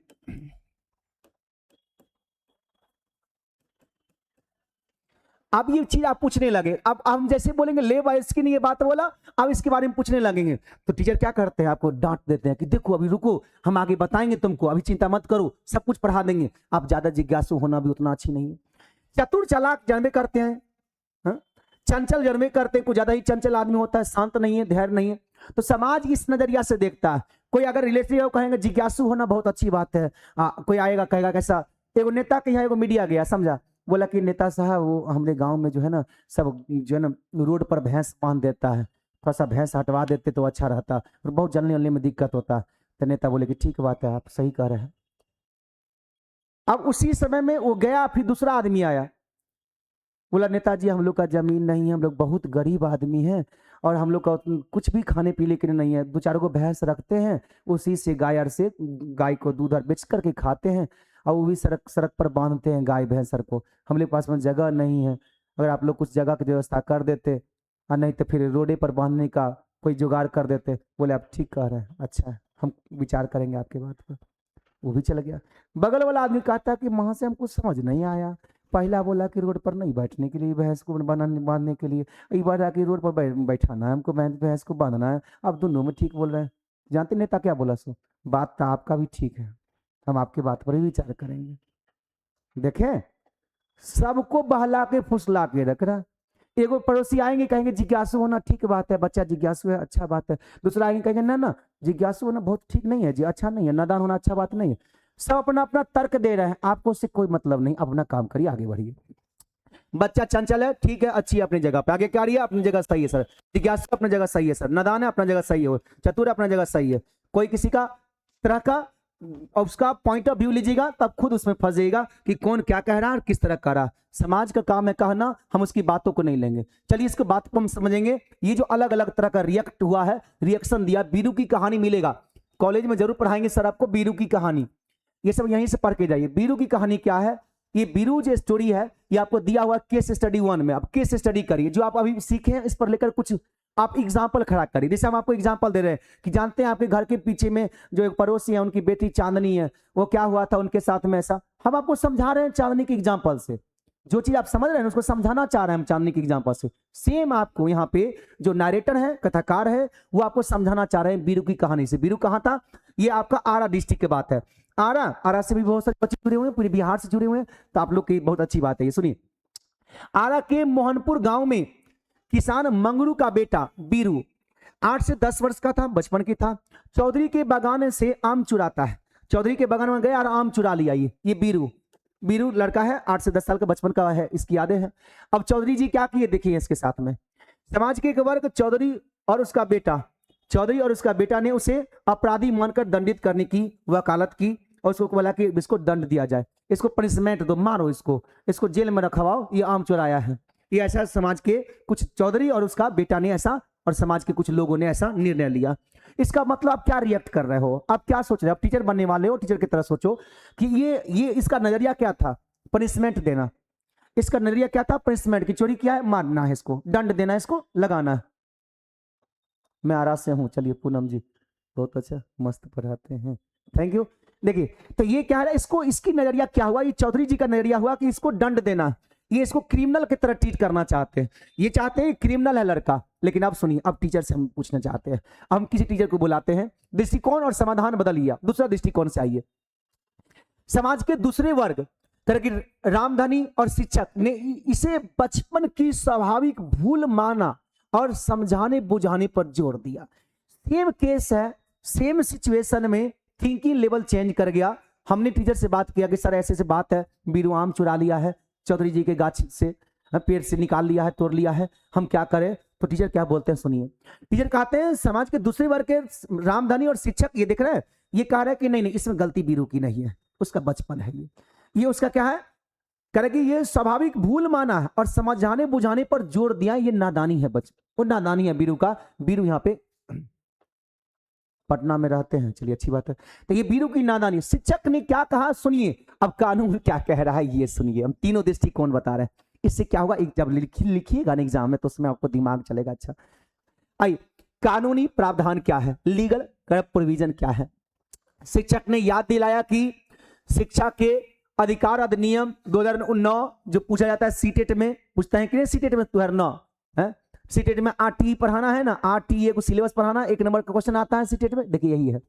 अब ये चीज आप पूछने लगे, अब हम जैसे बोलेंगे ले भाई इसकी नहीं ये बात बोला, अब इसके बारे में पूछने लगेंगे, तो टीचर क्या करते हैं, आपको डांट देते हैं कि देखो अभी रुको, हम आगे बताएंगे तुमको, अभी चिंता मत करो, सब कुछ पढ़ा देंगे। आप ज्यादा जिज्ञासु होना भी उतना अच्छी नहीं है। चतुर चालाक जन्मे करते हैं, हाँ? चंचल जन्मे करते हैं, कुछ ज्यादा ही चंचल आदमी होता है, शांत नहीं है, धैर्य नहीं है। तो समाज इस नजरिया से देखता है। कोई अगर रिलेटिव कहेंगे जिज्ञासु होना बहुत अच्छी बात है, कोई आएगा कहेगा कैसा, एगो नेता के यहाँ एगो मीडिया गया, समझा, बोला कि नेता साहब वो हमारे गांव में जो है ना सब जो है ना रोड पर भैंस बांध देता है, थोड़ा सा भैंस हटवा देते तो अच्छा रहता, और बहुत जलने वलने में दिक्कत होता। तो नेता बोले कि ठीक बात है, आप सही कह रहे हैं। अब उसी समय में वो गया, फिर दूसरा आदमी आया, बोला नेताजी हम लोग का जमीन नहीं है, हम लोग बहुत गरीब आदमी हैं, और हम लोग का कुछ भी खाने पीने के लिए नहीं है, दो चार को भैंस रखते हैं, उसी से गाय से गाय को दूध बेच करके खाते हैं, और वो भी सड़क सड़क पर बांधते हैं गाय भैंसर को। हम लोग पास में जगह नहीं है, अगर आप लोग कुछ जगह की व्यवस्था कर देते, और नहीं तो फिर रोडे पर बांधने का कोई जुगाड़ कर देते। बोले आप ठीक कह रहे हैं, अच्छा हम विचार करेंगे आपके बात पर। वो भी चल गया। बगल वाला आदमी कहता कि वहां से हमको समझ नहीं आया, पहला बोला कि रोड पर नहीं बैठने के लिए, भैंस को बांधने के लिए, एक बार आके रोड पर बैठाना है हमको, भैंस को बांधना है। अब दोनों में ठीक बोल रहे हैं। जानते नेता क्या बोला, सो बात तो आपका भी ठीक है, हम आपकी बात पर ही विचार करेंगे। देखें, सबको बहला के फुसला के रख रहा। एगो पड़ोसी आएंगे कहेंगे जिज्ञासु होना ठीक बात है, बच्चा जिज्ञासु है अच्छा बात है। दूसरा आएंगे कहेंगे ना ना जिज्ञासु होना बहुत ठीक नहीं है जी, अच्छा नहीं है, नादान होना अच्छा बात नहीं है। सब अपना अपना तर्क दे रहे हैं, आपको उससे कोई मतलब नहीं, अपना काम करिए, आगे बढ़िए। बच्चा चंचल है, ठीक है, अच्छी है अपनी जगह पे, आगे क्या रही है अपनी जगह सही है सर, जिज्ञासु अपनी जगह सही है सर, नादान है अपना जगह सही है, चतुर अपना जगह सही है। कोई किसी का तरह का उसका पॉइंट ऑफ व्यू लीजिएगा, तब खुद उसमें फंस जाइएगा कि कौन क्या कह रहा है और किस तरह कह रहा है। समाज का काम है कहना, हम उसकी बातों को नहीं लेंगे। चलिए इसको बात को हम समझेंगे। ये जो अलग अलग तरह का रिएक्ट हुआ है, रिएक्शन दिया, बीरू की कहानी मिलेगा कॉलेज में, जरूर पढ़ाएंगे सर आपको बीरू की कहानी, ये सब यहीं से पढ़ के जाइए। बीरू की कहानी क्या है, ये बीरू जो स्टोरी है ये आपको दिया हुआ केस स्टडी 1 में। आप केस स्टडी करिए, जो आप अभी सीखे हैं इस पर लेकर कुछ आप एग्जाम्पल खड़ा करिए। जैसे हम आपको एग्जाम्पल दे रहे हैं कि जानते हैं आपके घर के पीछे में जो एक पड़ोसी है, उनकी बेटी चांदनी है, वो क्या हुआ था उनके साथ में ऐसा, हम आपको समझा रहे हैं चांदनी के एग्जाम्पल से। जो चीज आप समझ रहे हैं उसको समझाना चाह रहे हैं हम चांदनी के एग्जाम्पल से। सेम आपको यहाँ पे जो नारेटर है, कथाकार है, वो आपको समझाना चाह रहे हैं बीरू की कहानी से। बीरू कहाँ था, ये आपका आरा डिस्ट्रिक्ट की बात है। आरा से भी बहुत सारे बच्चे जुड़े हुए हैं, पूरे बिहार से जुड़े हुए हैं, तो आप लोग की बहुत अच्छी बात है ये। सुनिए, आरा के मोहनपुर गांव में किसान मंगरू का बेटा बीरू 8 से 10 वर्ष का था, बचपन की था। चौधरी के बागान से आम चुराता है, चौधरी के बागान में गया और आम चुरा लिया। ये बीरू लड़का है, 8 से 10 साल का बचपन का है, इसकी यादें हैं। अब चौधरी जी क्या किए देखिए इसके साथ में। समाज के एक वर्ग चौधरी और उसका बेटा ने उसे अपराधी मानकर दंडित करने की वकालत की, और उसको बोला कि इसको दंड दिया जाए, इसको पनिशमेंट दो, मारो इसको जेल में रखवाओ, ये आम चुराया है। ये ऐसा समाज के कुछ चौधरी और उसका बेटा ने ऐसा, और समाज के कुछ लोगों ने ऐसा निर्णय लिया। इसका मतलब आप क्या रिएक्ट कर रहे हो, आप क्या सोच रहे हो, आप टीचर बनने वाले हो, टीचर की तरह सोचो कि ये इसका नजरिया क्या था, पनिशमेंट देना। इसका नजरिया क्या था, पनिशमेंट की चोरी किया है, मारना है इसको, दंड देना है, इसको लगाना है। मैं आरा से हूं, चलिए पूनम जी बहुत अच्छा मस्त पढ़ाते हैं, थैंक यू। देखिए तो ये क्या है, इसको इसकी नजरिया क्या हुआ, ये चौधरी जी का नजरिया हुआ कि इसको दंड देना, ये इसको क्रिमिनल की तरह ट्रीट करना चाहते हैं। ये चाहते हैं क्रिमिनल है लड़का। लेकिन अब सुनिए, अब टीचर से हम पूछना चाहते हैं, हम किसी टीचर को बुलाते हैं, दृष्टिकोण और समाधान बदलिए, दूसरा दृष्टिकोण से आइए। समाज के दूसरे वर्ग तरह की रामधनी और शिक्षक ने इसे बचपन की स्वाभाविक भूल माना और समझाने बुझाने पर जोर दिया। सेम केस है, सेम सिचुएशन में थिंकिंग लेवल चेंज कर गया। हमने टीचर से बात किया कि सर ऐसे ऐसे बात है, बीरू आम चुरा लिया है, चौधरी जी के गाछ से पेड़ से निकाल लिया है, तोड़ लिया है, हम क्या करें। तो टीचर क्या बोलते हैं सुनिए। टीचर कहते हैं समाज के दूसरे वर्ग के रामधनी और शिक्षक ये देख रहे हैं, ये कह रहे हैं कि नहीं नहीं इसमें गलती बीरू की नहीं है, उसका बचपन है, ये उसका क्या है, कह रहे कि ये स्वाभाविक भूल माना है और समझाने बुझाने पर जोर दिया, ये नादानी है, वो नादानी है बीरू का। बीरू यहाँ पे पटना में रहते हैं, चलिए अच्छी बात है। तो ये बीरू की नादानी। शिक्षक ने क्या कहा सुनिए, अब कानून क्या कह रहा है ये सुनिए। हम तीनों दृष्टिकोण बता रहे हैं, इससे क्या होगा, एक जब लिखिएगा ना एग्जाम में तो उसमें आपको दिमाग चलेगा। अच्छा आइए, कानूनी प्रावधान क्या है, लीगल प्रोविजन क्या है। शिक्षक ने याद दिलाया कि शिक्षा के अधिकार अधिनियम 2009 जो पूछा जाता है सीटेट में, पूछता है कि नहीं सीटेट में 2009 है, सीटेट में आरटीई पढ़ाना है ना, आरटीई को सिलेबस पढ़ाना, 1 नंबर का क्वेश्चन आता है सीटेट में। देखिए यही है,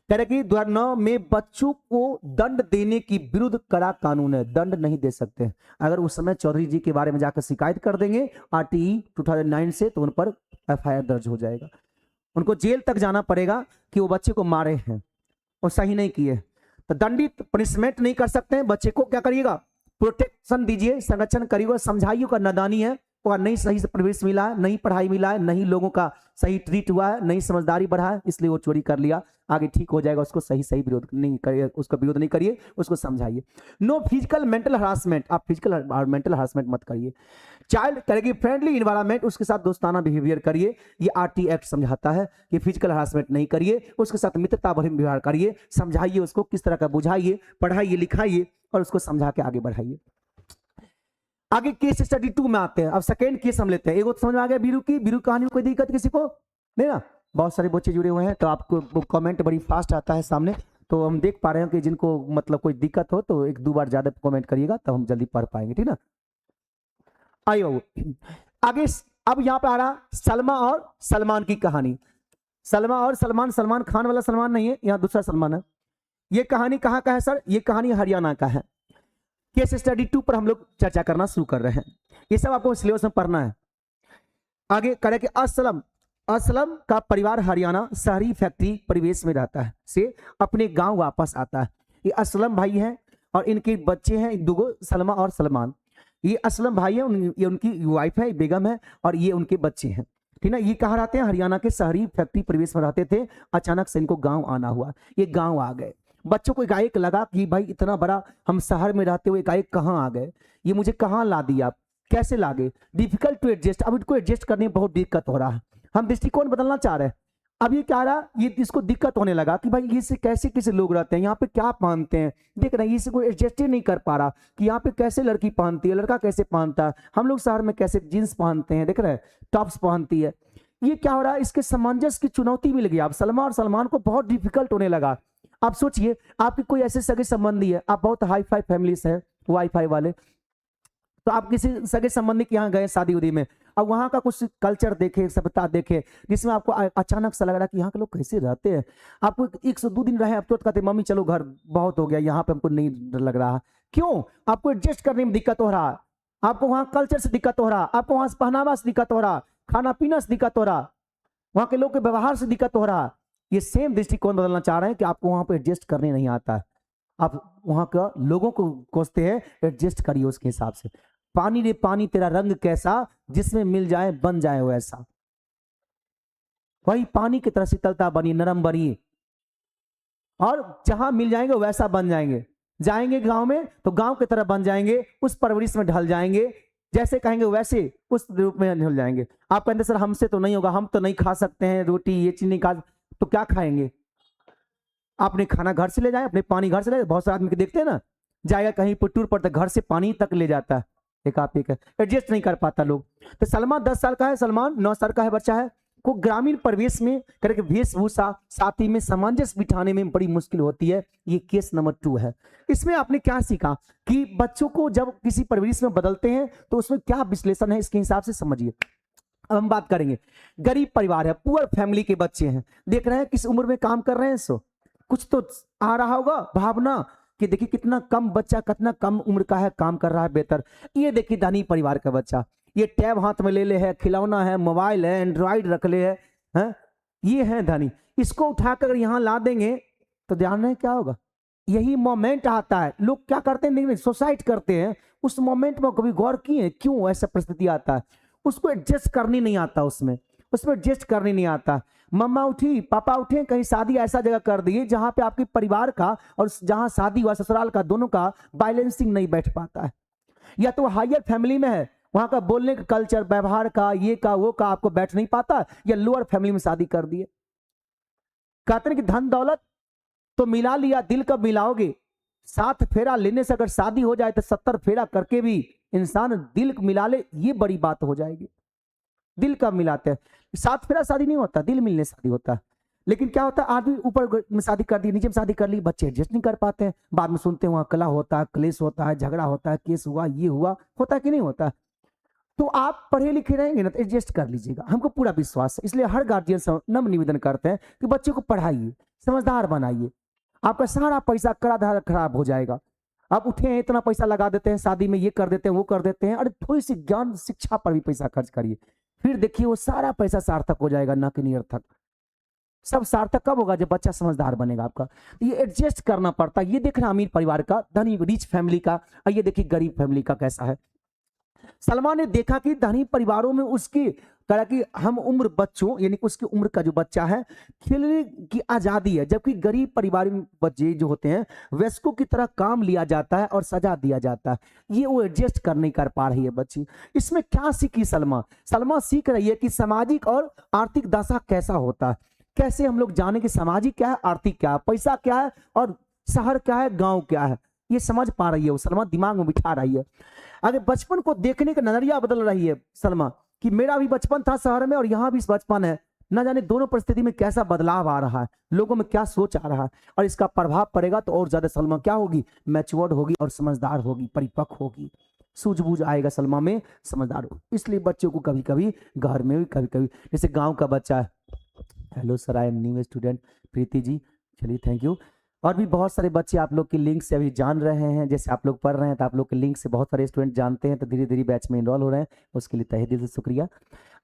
कह रहे कि 2009 में बच्चों को दंड देने की विरुद्ध कड़ा कानून है, दंड नहीं दे सकते। अगर उस समय चौधरी जी के बारे में जाकर शिकायत कर देंगे आरटीई 2009 से, तो उन पर एफआईआर दर्ज हो जाएगा, उनको जेल तक जाना पड़ेगा कि वो बच्चे को मारे हैं और सही नहीं किए। तो दंडित पनिशमेंट नहीं कर सकते हैं, बच्चे को क्या करिएगा, प्रोटेक्शन दीजिए, संरक्षण करिएगा, समझाइए का नादानी है, और नहीं सही से परिवेश मिला है, नहीं पढ़ाई मिला है, नहीं लोगों का सही ट्रीट हुआ है, नहीं समझदारी बढ़ा है, इसलिए वो चोरी कर लिया, आगे ठीक हो जाएगा, उसको सही सही विरोध नहीं करिए, उसका विरोध नहीं करिए, उसको समझाइए। नो फिजिकल मेंटल हरासमेंट, आप फिजिकल और मेंटल हरासमेंट मत करिए। चाइल्ड करेगी फ्रेंडली इन्वायरमेंट, उसके साथ दोस्ताना बिहेवियर करिए, ये आरटी एक्ट समझाता है कि फिजिकल हरासमेंट नहीं करिए, उसके साथ मित्रता भरे व्यवहार करिए, समझाइए उसको किस तरह का, बुझाइए, पढ़ाइए, लिखाइए और उसको समझा के आगे बढ़ाइए। आगे केस स्टडी 2 में आते हैं। अब सेकेंड केस हम लेते हैं। एगो समझ में आ गया बीरू की, बीरू कहानी में कोई दिक्कत किसी को नहीं ना, बहुत सारे बच्चे जुड़े हुए हैं, तो आपको कमेंट बड़ी फास्ट आता है सामने, तो हम देख पा रहे हैं कि जिनको मतलब कोई दिक्कत हो तो 1-2 बार ज्यादा कमेंट करिएगा, तब हम जल्दी पढ़ पाएंगे, ठीक ना। आइए आगे, अब यहाँ पे आ रहा सलमा और सलमान की कहानी। सलमा और सलमान, सलमान खान वाला सलमान नहीं है, यहाँ दूसरा सलमान है। ये कहानी कहाँ का है सर, ये कहानी हरियाणा का है। केस स्टडी 2 पर हम लोग चर्चा करना शुरू कर रहे हैं, ये सब आपको सिलेबस में पढ़ना है। आगे करें कि असलम, असलम का परिवार हरियाणा शहरी फैक्ट्री परिवेश में रहता है, से अपने गांव वापस आता है। ये असलम भाई हैं और इनके बच्चे हैं दुगो, सलमा और सलमान। ये असलम भाई है, ये उनकी वाइफ है बेगम है, और ये उनके बच्चे हैं, ठीक ना। ये कहाँ रहते हैं, हरियाणा के शहरी फैक्ट्री परिवेश में रहते थे। अचानक से इनको गाँव आना हुआ, ये गाँव आ गए। बच्चों को एकाएक लगा कि भाई इतना बड़ा हम शहर में रहते हुए एकाएक कहाँ आ गए, ये मुझे कहाँ ला दिया, कैसे लागे, डिफिकल्ट टू एडजस्ट। अब इनको एडजस्ट करने में बहुत दिक्कत हो रहा है, हम दृष्टिकोण बदलना चाह रहे हैं। अब ये क्या रहा, ये इसको दिक्कत होने लगा कि भाई ये से कैसे कैसे लोग रहते हैं, यहाँ पे क्या पहनते हैं, देख रहे हैं, इसे कोई एडजस्ट ही नहीं कर पा रहा कि यहाँ पे कैसे लड़की पहनती है, लड़का कैसे पहनता है, हम लोग शहर में कैसे जींस पहनते हैं, देख रहे हैं टॉप्स पहनती है। ये क्या हो रहा है, इसके सामंजस्य की चुनौती मिल गई। अब सलमा और सलमान को बहुत डिफिकल्ट होने लगा। आप सोचिए, आपके कोई ऐसे सगे संबंधी है, आप बहुत हाई फाई फैमिली से हैं, वाईफाई वाले, तो आप किसी सगे संबंधी के यहाँ गए शादी उदी में, अब वहाँ का कुछ कल्चर देखे, सभ्यता देखे, जिसमें आपको अचानक सा लग रहा कि यहाँ के लोग कैसे रहते हैं। आपको 102 दिन रहे, आप तो कहते मम्मी चलो घर बहुत हो गया, यहाँ पे हमको नहीं लग रहा। क्यों, आपको एडजस्ट करने में दिक्कत हो रहा, आपको वहाँ कल्चर से दिक्कत हो रहा, आपको वहाँ पहनावा से दिक्कत हो रहा, खाना पीना से दिक्कत हो रहा, वहाँ के लोग के व्यवहार से दिक्कत हो रहा। ये सेम दृष्टिकोण बदलना चाह रहे हैं कि आपको वहाँ पे एडजस्ट करने नहीं आता, आप वहाँ का लोगों को कोसते हैं, एडजस्ट करिए उसके हिसाब से। पानी रे पानी तेरा रंग कैसा, जिसमें मिल जाए बन जाए वैसा। वही पानी की तरह शीतलता बनी, नरम बनी, और जहां मिल जाएंगे वैसा बन जाएंगे। जाएंगे गांव में तो गांव की तरह बन जाएंगे, उस परवरिश में ढल जाएंगे, जैसे कहेंगे वैसे उस रूप में ढल जाएंगे। आप कहते सर हमसे तो नहीं होगा, हम तो नहीं खा सकते हैं रोटी, ये चीज नहीं खा, तो क्या खाएंगे। आपने खाना घर से ले जाए, अपने पानी घर से ले, बहुत सारे आदमी देखते हैं ना, जाएगा कहीं पर टूर पर तो घर से पानी तक ले जाता है, एक आप एक एडजस्ट नहीं कर पाता लोग। तो सलमान 10 साल का है, सलमान 9 साल का है बच्चा है, को ग्रामीण परिवेश में करके वेशभूषा साथी में सामंजस्य बिठाने में बड़ी मुश्किल होती है। ये केस नंबर 2 है। इसमें आपने क्या सीखा कि बच्चों को जब किसी परिवेश में बदलते हैं तो उसमें क्या विश्लेषण है, इसके हिसाब से समझिए। अब हम बात करेंगे, गरीब परिवार है, पुअर फैमिली के बच्चे हैं, देख रहे हैं किस उम्र में काम कर रहे हैं, सो कुछ तो आ रहा होगा भावना कि देखिए कितना कम बच्चा, कितना कम उम्र का है, काम कर रहा है बेहतर। ये देखिए धनी परिवार का बच्चा, ये टैब हाथ में ले ले है, खिलौना है, मोबाइल है, एंड्रॉइड रख ले है, ये है धनी। इसको उठाकर यहाँ ला देंगे तो ध्यान रहे क्या होगा। यही मोमेंट आता है, लोग क्या करते हैं, सुसाइड करते हैं। उस मोमेंट में कभी गौर किए क्यों ऐसा परिस्थिति आता है, उसको एडजस्ट करनी नहीं आता, उसमें एडजस्ट करने नहीं आता। मम्मा उठी, पापा उठे, कहीं शादी ऐसा जगह कर दिए जहां पे आपके परिवार का और जहां शादी हुआ ससुराल का दोनों का बैलेंसिंग नहीं बैठ पाता है। या तो हायर फैमिली में है, वहां का बोलने का कल्चर, व्यवहार का, ये का वो का आपको बैठ नहीं पाता, या लोअर फैमिली में शादी कर दिए। कहते हैं कि धन दौलत तो मिला लिया, दिल कब मिलाओगे। 7 फेरा लेने से अगर शादी हो जाए तो 70 फेरा करके भी इंसान दिल मिला ले, ये बड़ी बात हो जाएगी। दिल कब मिलाते हैं, 7 फेरा शादी नहीं होता, दिल मिलने शादी होता है। लेकिन क्या होता है, आदमी ऊपर में शादी कर दी, नीचे में शादी कर ली, बच्चे एडजस्ट नहीं कर पाते हैं, बाद में सुनते हैं वहाँ कला होता है, क्लेश होता है, झगड़ा होता है, केस हुआ, ये हुआ, होता है कि नहीं होता। तो आप पढ़े लिखे रहेंगे ना तो एडजस्ट कर लीजिएगा, हमको पूरा विश्वास है। इसलिए हर गार्जियन से नम्र निवेदन करते हैं कि बच्चे को पढ़ाइए, समझदार बनाइए। आपका सारा पैसा कराधार खराब हो जाएगा। आप उठे हैं, इतना पैसा लगा देते हैं, शादी में ये कर देते हैं, वो कर देते हैं, अरे थोड़ी सी ज्ञान शिक्षा पर भी पैसा खर्च करिए, फिर देखिए वो सारा पैसा सार्थक हो जाएगा, ना कि निरर्थक। सब सार्थक कब होगा, जब बच्चा समझदार बनेगा आपका। ये एडजस्ट करना पड़ता है। ये देखना अमीर परिवार का, धनी रिच फैमिली का, और ये देखिए गरीब फैमिली का कैसा है। सलमान ने देखा कि धनी परिवारों में उसकी कहा कि हम उम्र बच्चों, यानी उसकी उम्र का जो बच्चा है, खेलने की आजादी है, जबकि गरीब परिवार में बच्चे जो होते हैं वयस्कों की तरह काम लिया जाता है और सजा दिया जाता है। ये वो एडजस्ट कर नहीं कर पा रही है बच्ची। इसमें क्या सीखी सलमा? सलमा सीख रही है कि सामाजिक और आर्थिक दशा कैसा होता है, कैसे हम लोग जाने कि सामाजिक क्या है, आर्थिक क्या है, पैसा क्या है, और शहर क्या है, गांव क्या है। ये समझ पा रही है वो, सलमा दिमाग में बिठा रही है। अगर बचपन को देखने का नजरिया बदल रही है सलमा, कि मेरा भी बचपन था शहर में और यहाँ भी बचपन है, न जाने दोनों परिस्थिति में कैसा बदलाव आ रहा है, लोगों में क्या सोच आ रहा है, और इसका प्रभाव पड़ेगा तो और ज्यादा सलमा क्या होगी, मैच्योर्ड होगी और समझदार होगी, परिपक्व होगी, सूझबूझ आएगा सलमा में, समझदार होगी। इसलिए बच्चों को कभी कभी घर में भी, कभी कभी जैसे गाँव का बच्चा है, hello sir I am new student Preeti ji, चलिए थैंक यू। और भी बहुत सारे बच्चे आप लोग के लिंक से अभी जान रहे हैं, जैसे आप लोग पढ़ रहे हैं तो आप लोग के लिंक से बहुत सारे स्टूडेंट जानते हैं, तो धीरे धीरे बैच में इनरोल हो रहे हैं, उसके लिए तहे दिल से शुक्रिया।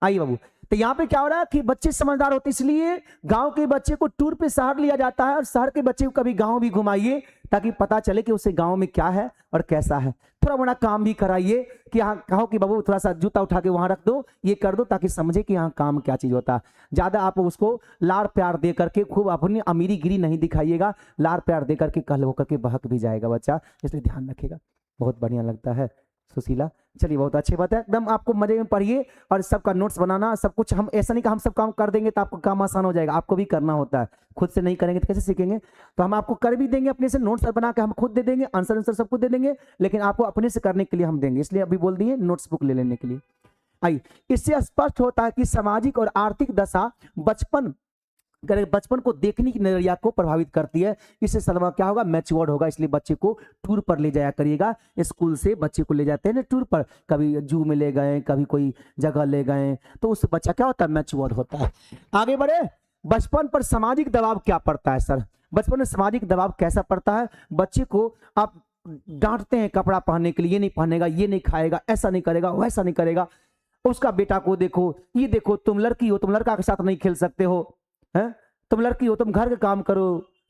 आइए बाबू, तो यहाँ पे क्या हो रहा है कि बच्चे समझदार होते, इसलिए गांव के बच्चे को टूर पे शहर लिया जाता है, और शहर के बच्चे को कभी गांव भी घुमाइए, ताकि पता चले कि उसे गांव में क्या है और कैसा है। थोड़ा बड़ा काम भी कराइए कि यहाँ कहो कि बाबू थोड़ा सा जूता उठा के वहां रख दो, ये कर दो, ताकि समझे कि यहाँ काम क्या चीज होता है। ज्यादा आप उसको लाड़ प्यार दे करके खूब अपनी अमीरी गिरी नहीं दिखाइएगा, लाड़ प्यार दे करके कल होकर के बहक भी जाएगा बच्चा, इसलिए ध्यान रखिएगा। बहुत बढ़िया लगता है सुशीला, चलिए बहुत अच्छी बात है, एकदम आपको मजे में पढ़िए, और सबका नोट्स बनाना सब कुछ। हम ऐसा नहीं कि हम सब काम कर देंगे तो आपको काम आसान हो जाएगा, आपको भी करना होता है, खुद से नहीं करेंगे तो कैसे सीखेंगे। तो हम आपको कर भी देंगे अपने से, नोट्स बना के हम खुद दे देंगे, आंसर सब कुछ दे देंगे, लेकिन आपको अपने से करने के लिए हम देंगे, इसलिए अभी बोल दिए नोट्स बुक ले लेने के लिए। आइए, इससे स्पष्ट होता है कि सामाजिक और आर्थिक दशा बचपन को देखने की नजरिया को प्रभावित करती है। इससे सलमा क्या होगा, मैच्योर्ड होगा। इसलिए बच्चे को टूर पर ले जाया करिएगा, स्कूल से बच्चे को ले जाते हैं ना टूर पर, कभी जू में ले गए, कभी कोई जगह ले गए, तो उससे बच्चा क्या होता है, मैच्योर्ड होता है। आगे बढ़े, बचपन पर सामाजिक दबाव क्या पड़ता है सर? बचपन में सामाजिक दबाव कैसा पड़ता है? बच्चे को आप डांटते हैं कपड़ा पहनने के लिए, ये नहीं पहनेगा, ये नहीं खाएगा, ऐसा नहीं करेगा, वैसा नहीं करेगा। उसका बेटा को देखो, ये देखो तुम लड़की हो, तुम लड़का के साथ नहीं खेल सकते हो, है तुम लड़की हो, तुम घर का काम करो,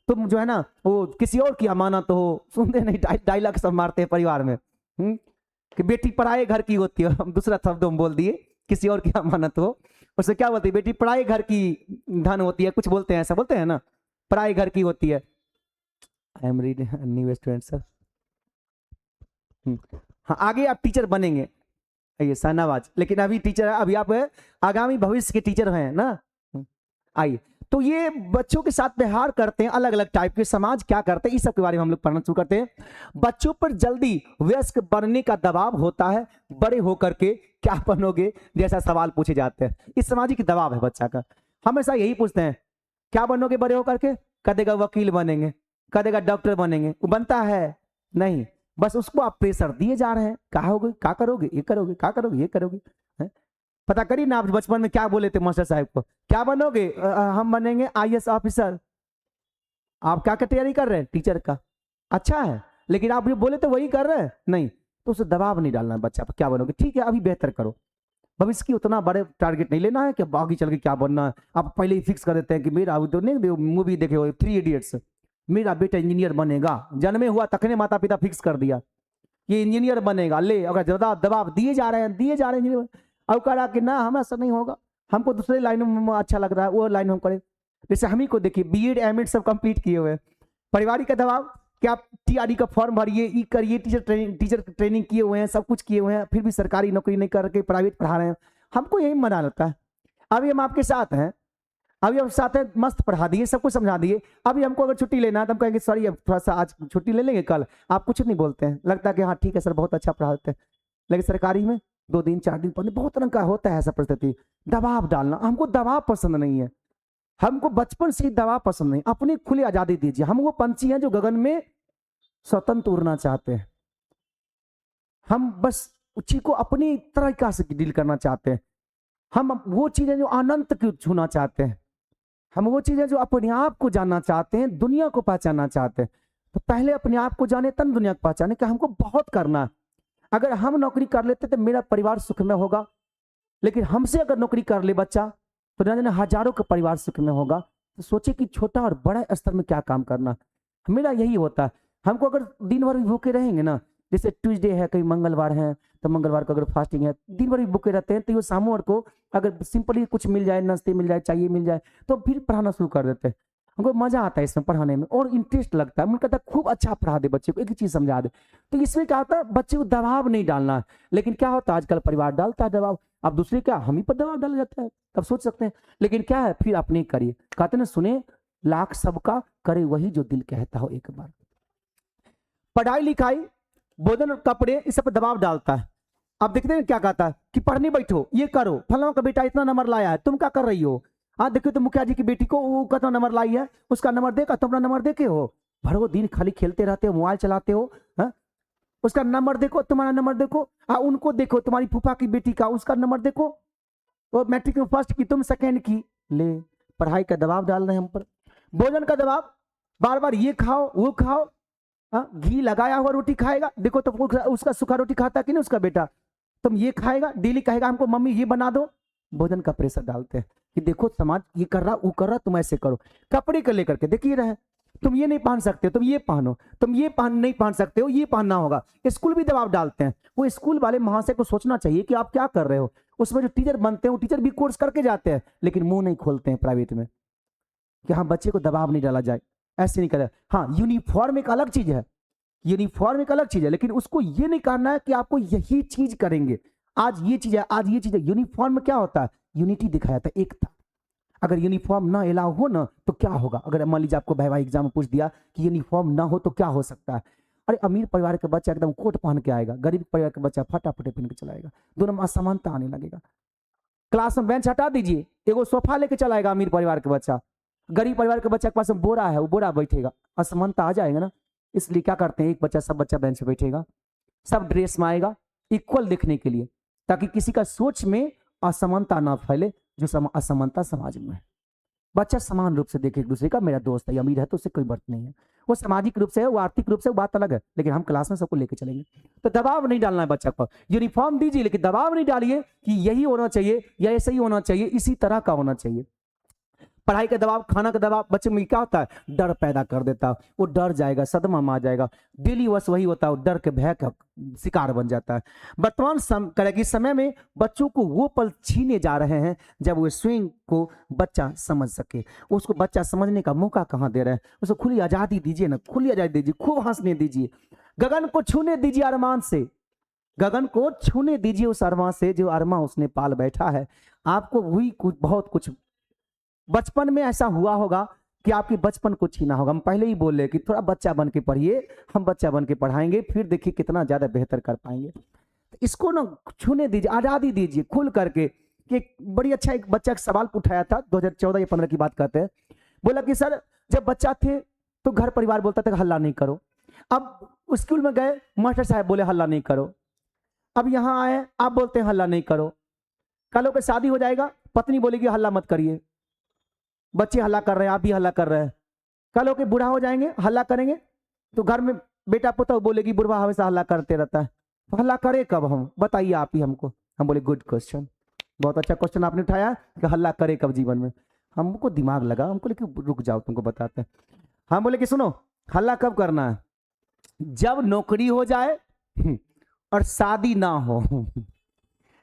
तुम जो है ना वो किसी और की अमानत हो। सुनते नहीं डायलॉग सब मारते हैं परिवार में, कि बेटी पराये घर की होती है, हम दूसरा शब्द हम बोल दिए, किसी और की अमानत हो, उससे क्या बोलते हैं, बेटी पराये घर की धन होती है, कुछ बोलते हैं, ऐसा बोलते हैं ना, पराये घर की होती है। I am reading new student sir. हाँ, आगे आप टीचर बनेंगे, ये शाहनवाज, लेकिन अभी टीचर, अभी आप आगामी भविष्य के टीचर हैं ना। आइए, तो ये बच्चों के साथ व्यवहार करते हैं, अलग अलग टाइप के, समाज क्या करते हैं, इस सब के बारे में हम लोग पढ़ना शुरू करते हैं। बच्चों पर जल्दी वयस्क बनने का दबाव होता है, बड़े होकर के क्या बनोगे जैसा सवाल पूछे जाते हैं, इस सामाजिक दबाव है बच्चा का। हमेशा यही पूछते हैं, क्या बनोगे बड़े होकर के? कदेगा वकील बनेंगे, कदेगा डॉक्टर बनेंगे, वो बनता है नहीं, बस उसको आप प्रेशर दिए जा रहे हैं, क्या होगे, क्या करोगे, ये करोगे, क्या करोगे, ये करोगे। पता करिए ना, आप बचपन में क्या बोले थे मास्टर साहब को, क्या बनोगे? हम बनेंगे IAS ऑफिसर। आप क्या तैयारी कर रहे हैं? टीचर का। अच्छा है, लेकिन आप जो बोले थे वही कर रहे हैं नहीं, तो उसे दबाव नहीं डालना बच्चा पर, क्या बनोगे, ठीक है अभी बेहतर करो, भविष्य की उतना बड़े टारगेट नहीं लेना है कि आगे चल के क्या बनना है। आप पहले ही फिक्स कर देते हैं कि मेरा तो नहीं, मूवी देखे हो 3 इडियट्स, मेरा बेटा इंजीनियर बनेगा, जन्मे हुआ तखने माता पिता फिक्स कर दिया ये इंजीनियर बनेगा, ले अगर ज्यादा दबाव दिए जा रहे हैं इंजीनियर, और कहा कि ना हमारा सब नहीं होगा, हमको दूसरे लाइन में अच्छा लग रहा है, वो लाइन हम करें। जैसे हम ही को देखिए, BEd M.Ed सब कंप्लीट किए हुए, पारिवारिक का दबाव कि आप TRD का फॉर्म भरिए, ई करिए, टीचर ट्रेनिंग किए हुए हैं, सब कुछ किए हुए हैं, फिर भी सरकारी नौकरी नहीं करके प्राइवेट पढ़ा रहे हैं, हमको यही मना लगता है। अभी हम आपके साथ हैं, अभी हम साथ हैं, मस्त पढ़ा दिए, सब कुछ समझा दिए, अभी हमको अगर छुट्टी लेना है तो हम कहेंगे सॉरी अब थोड़ा सा आज छुट्टी ले लेंगे, कल आप कुछ नहीं बोलते हैं, लगता है कि हाँ ठीक है सर बहुत अच्छा पढ़ाते हैं। लेकिन सरकारी में 2 दिन 4 दिन पढ़ने, बहुत रंग का होता है ऐसा परिस्थिति। दबाव डालना, हमको दबाव पसंद नहीं है, हमको बचपन से ही दबाव पसंद नहीं, अपनी खुली आजादी दीजिए। हम वो पंछी हैं जो गगन में स्वतंत्र उड़ना चाहते हैं। हम बस उसी को अपनी तरीका से डील करना चाहते हैं। हम वो चीजें जो अनंत को छूना चाहते हैं, हम वो चीजें जो अपने आप को जानना चाहते हैं, दुनिया को पहचानना चाहते हैं। तो पहले अपने आप को जाने तब दुनिया को पहचाने, कि हमको बहुत करना है। अगर हम नौकरी कर लेते तो मेरा परिवार सुख में होगा, लेकिन हमसे अगर नौकरी कर ले बच्चा तो न जाने हजारों का परिवार सुख में होगा। तो सोचे कि छोटा और बड़ा स्तर में क्या काम करना। मेरा यही होता है। हमको अगर दिन भर भी भूखे रहेंगे ना, जैसे ट्यूसडे है, कहीं मंगलवार है, तो मंगलवार को अगर फास्टिंग है, दिन भर भी भूखे रहते हैं, तो ये सोमवार को अगर सिंपली कुछ मिल जाए, नाश्ते मिल जाए, चाहिए मिल जाए, तो फिर पढ़ाना शुरू कर देते हैं। हमको मजा आता है इसमें पढ़ाने में और इंटरेस्ट लगता है। मन कहता है खूब अच्छा पढ़ा दे बच्चे को, एक ही चीज समझा दे। तो इसमें क्या होता है, बच्चे को दबाव नहीं डालना है। लेकिन क्या होता है, आजकल परिवार डालता है दबाव, अब दूसरे क्या हम ही पर दबाव डाला जाता है। तब सोच सकते हैं, लेकिन क्या है, फिर अपने करिए। कहते ना, सुने लाख सबका, करे वही जो दिल कहता हो एक बार। पढ़ाई लिखाई, भोजन और कपड़े, इस सब पर दबाव डालता है। अब देखते हैं क्या कहता है कि पढ़ने बैठो, ये करो, फलाना का बेटा इतना नंबर लाया है, तुम क्या कर रही हो। हाँ देखो तो मुखिया जी की बेटी को वो कितना नंबर लाई है, उसका नंबर देखा, तुम अपना नंबर देखे हो। भरो दिन खाली खेलते रहते हो, मोबाइल चलाते हो। हाँ, उसका नंबर देखो, तुम्हारा नंबर देखो। हाँ, उनको देखो, तुम्हारी फूफा की बेटी का, उसका नंबर देखो, वो मैट्रिक में फर्स्ट की, तुम सेकेंड की। ले, पढ़ाई का दबाव डाल रहे हैं हम पर। भोजन का दबाव, बार बार ये खाओ वो खाओ। हाँ, घी लगाया हुआ रोटी खाएगा, देखो तो उसका सूखा रोटी खाता कि नहीं उसका बेटा, तुम ये खाएगा, डेली कहेगा हमको मम्मी ये बना दो। भोजन का प्रेशर डालते हैं कि देखो समाज ये कर रहा, वो कर रहा, तुम ऐसे करो। कपड़े को लेकर के देखिए रहे, तुम ये नहीं पहन सकते, तुम ये पहनो, तुम ये नहीं पहन सकते हो, ये पहनना होगा। स्कूल भी दबाव डालते हैं। वो स्कूल वाले महाशय को सोचना चाहिए कि आप क्या कर रहे हो। उसमें जो टीचर बनते हैं, वो टीचर भी कोर्स करके जाते हैं, लेकिन मुंह नहीं खोलते हैं प्राइवेट में कि हाँ बच्चे को दबाव नहीं डाला जाए, ऐसे नहीं करे। हाँ, यूनिफॉर्म एक अलग चीज है, यूनिफॉर्म एक अलग चीज है, लेकिन उसको ये नहीं करना है कि आपको यही चीज करेंगे। आज ये चीज है, आज ये चीज है। यूनिफॉर्म में क्या होता है, यूनिटी दिखाया जाता है, एकता। अगर यूनिफॉर्म ना अलाउ हो ना तो क्या होगा। अगर मान लीजिए आपको भाई एग्जाम में पूछ दिया कि यूनिफॉर्म ना हो तो क्या हो सकता है। अरे अमीर परिवार के बच्चा एकदम कोट पहन के आएगा, गरीब परिवार के बच्चा फटाफट पहन के चलाएगा, दोनों में असमानता आने लगेगा। क्लास में बेंच हटा दीजिए, एगो सोफा लेके चलाएगा अमीर परिवार के बच्चा, गरीब परिवार के बच्चा के पास बोरा है, वो बोरा बैठेगा, असमानता आ जाएगा ना। इसलिए क्या करते हैं, एक बच्चा, सब बच्चा बेंच पे बैठेगा, सब ड्रेस में आएगा, इक्वल देखने के लिए, ताकि किसी का सोच में असमानता ना फैले, जो असमानता समाज में है। बच्चा समान रूप से देखे एक दूसरे का, मेरा दोस्त है, अमीर है तो उससे कोई बात नहीं है। वो सामाजिक रूप से है, वो आर्थिक रूप से, वो बात अलग है, लेकिन हम क्लास में सबको लेके चलेंगे। तो दबाव नहीं डालना है बच्चा पर। यूनिफॉर्म दीजिए, लेकिन दबाव नहीं डालिए कि यही होना चाहिए या ऐसा ही होना चाहिए, इसी तरह का होना चाहिए। पढ़ाई का दबाव, खाना का दबाव बच्चे में क्या होता है, डर पैदा कर देता है। वो डर जाएगा, सदमा में आ जाएगा, डेली बस वही होता है, डर के भय का शिकार बन जाता है। वर्तमान समय में बच्चों को वो पल छीने जा रहे हैं जब वो स्वयं को बच्चा समझ सके। उसको बच्चा समझने का मौका कहाँ दे रहे हैं। उसको खुली आजादी दीजिए ना, खुली आजादी दीजिए, खूब हंसने दीजिए, गगन को छूने दीजिए अरमान से, गगन को छूने दीजिए उस अरमान से जो अरमा उसने पाल बैठा है। आपको हुई कुछ, बहुत कुछ बचपन में ऐसा हुआ होगा कि आपके बचपन को छीना होगा। हम पहले ही बोले कि थोड़ा बच्चा बन के पढ़िए, हम बच्चा बन के पढ़ाएंगे, फिर देखिए कितना ज्यादा बेहतर कर पाएंगे। तो इसको ना छूने दीजिए, आजादी दीजिए खुल करके। कि बड़ी अच्छा एक बच्चा एक सवाल उठाया था, 2014 या 15 की बात करते हैं। बोला कि सर जब बच्चा थे तो घर परिवार बोलता था हल्ला नहीं करो, अब स्कूल में गए मास्टर साहब बोले हल्ला नहीं करो, अब यहाँ आए आप बोलते हैं हल्ला नहीं करो। कल को शादी हो जाएगा, पत्नी बोलेगी हल्ला मत करिए, बच्चे हल्ला कर रहे हैं, आप भी हल्ला कर रहे हैं। कल होके बूढ़ा हो जाएंगे, हल्ला करेंगे, तो घर में बेटा पुता बोलेगी बुढ़वा हमेशा हल्ला करते रहता है, तो हल्ला करे कब हम, बताइए आप ही हमको। हम बोले गुड क्वेश्चन, बहुत अच्छा क्वेश्चन आपने उठाया कि हल्ला करे कब जीवन में। हमको दिमाग लगा, हमको लेकिन रुक जाओ तुमको बताते हैं। हम बोले कि सुनो, हल्ला कब करना है, जब नौकरी हो जाए और शादी ना हो।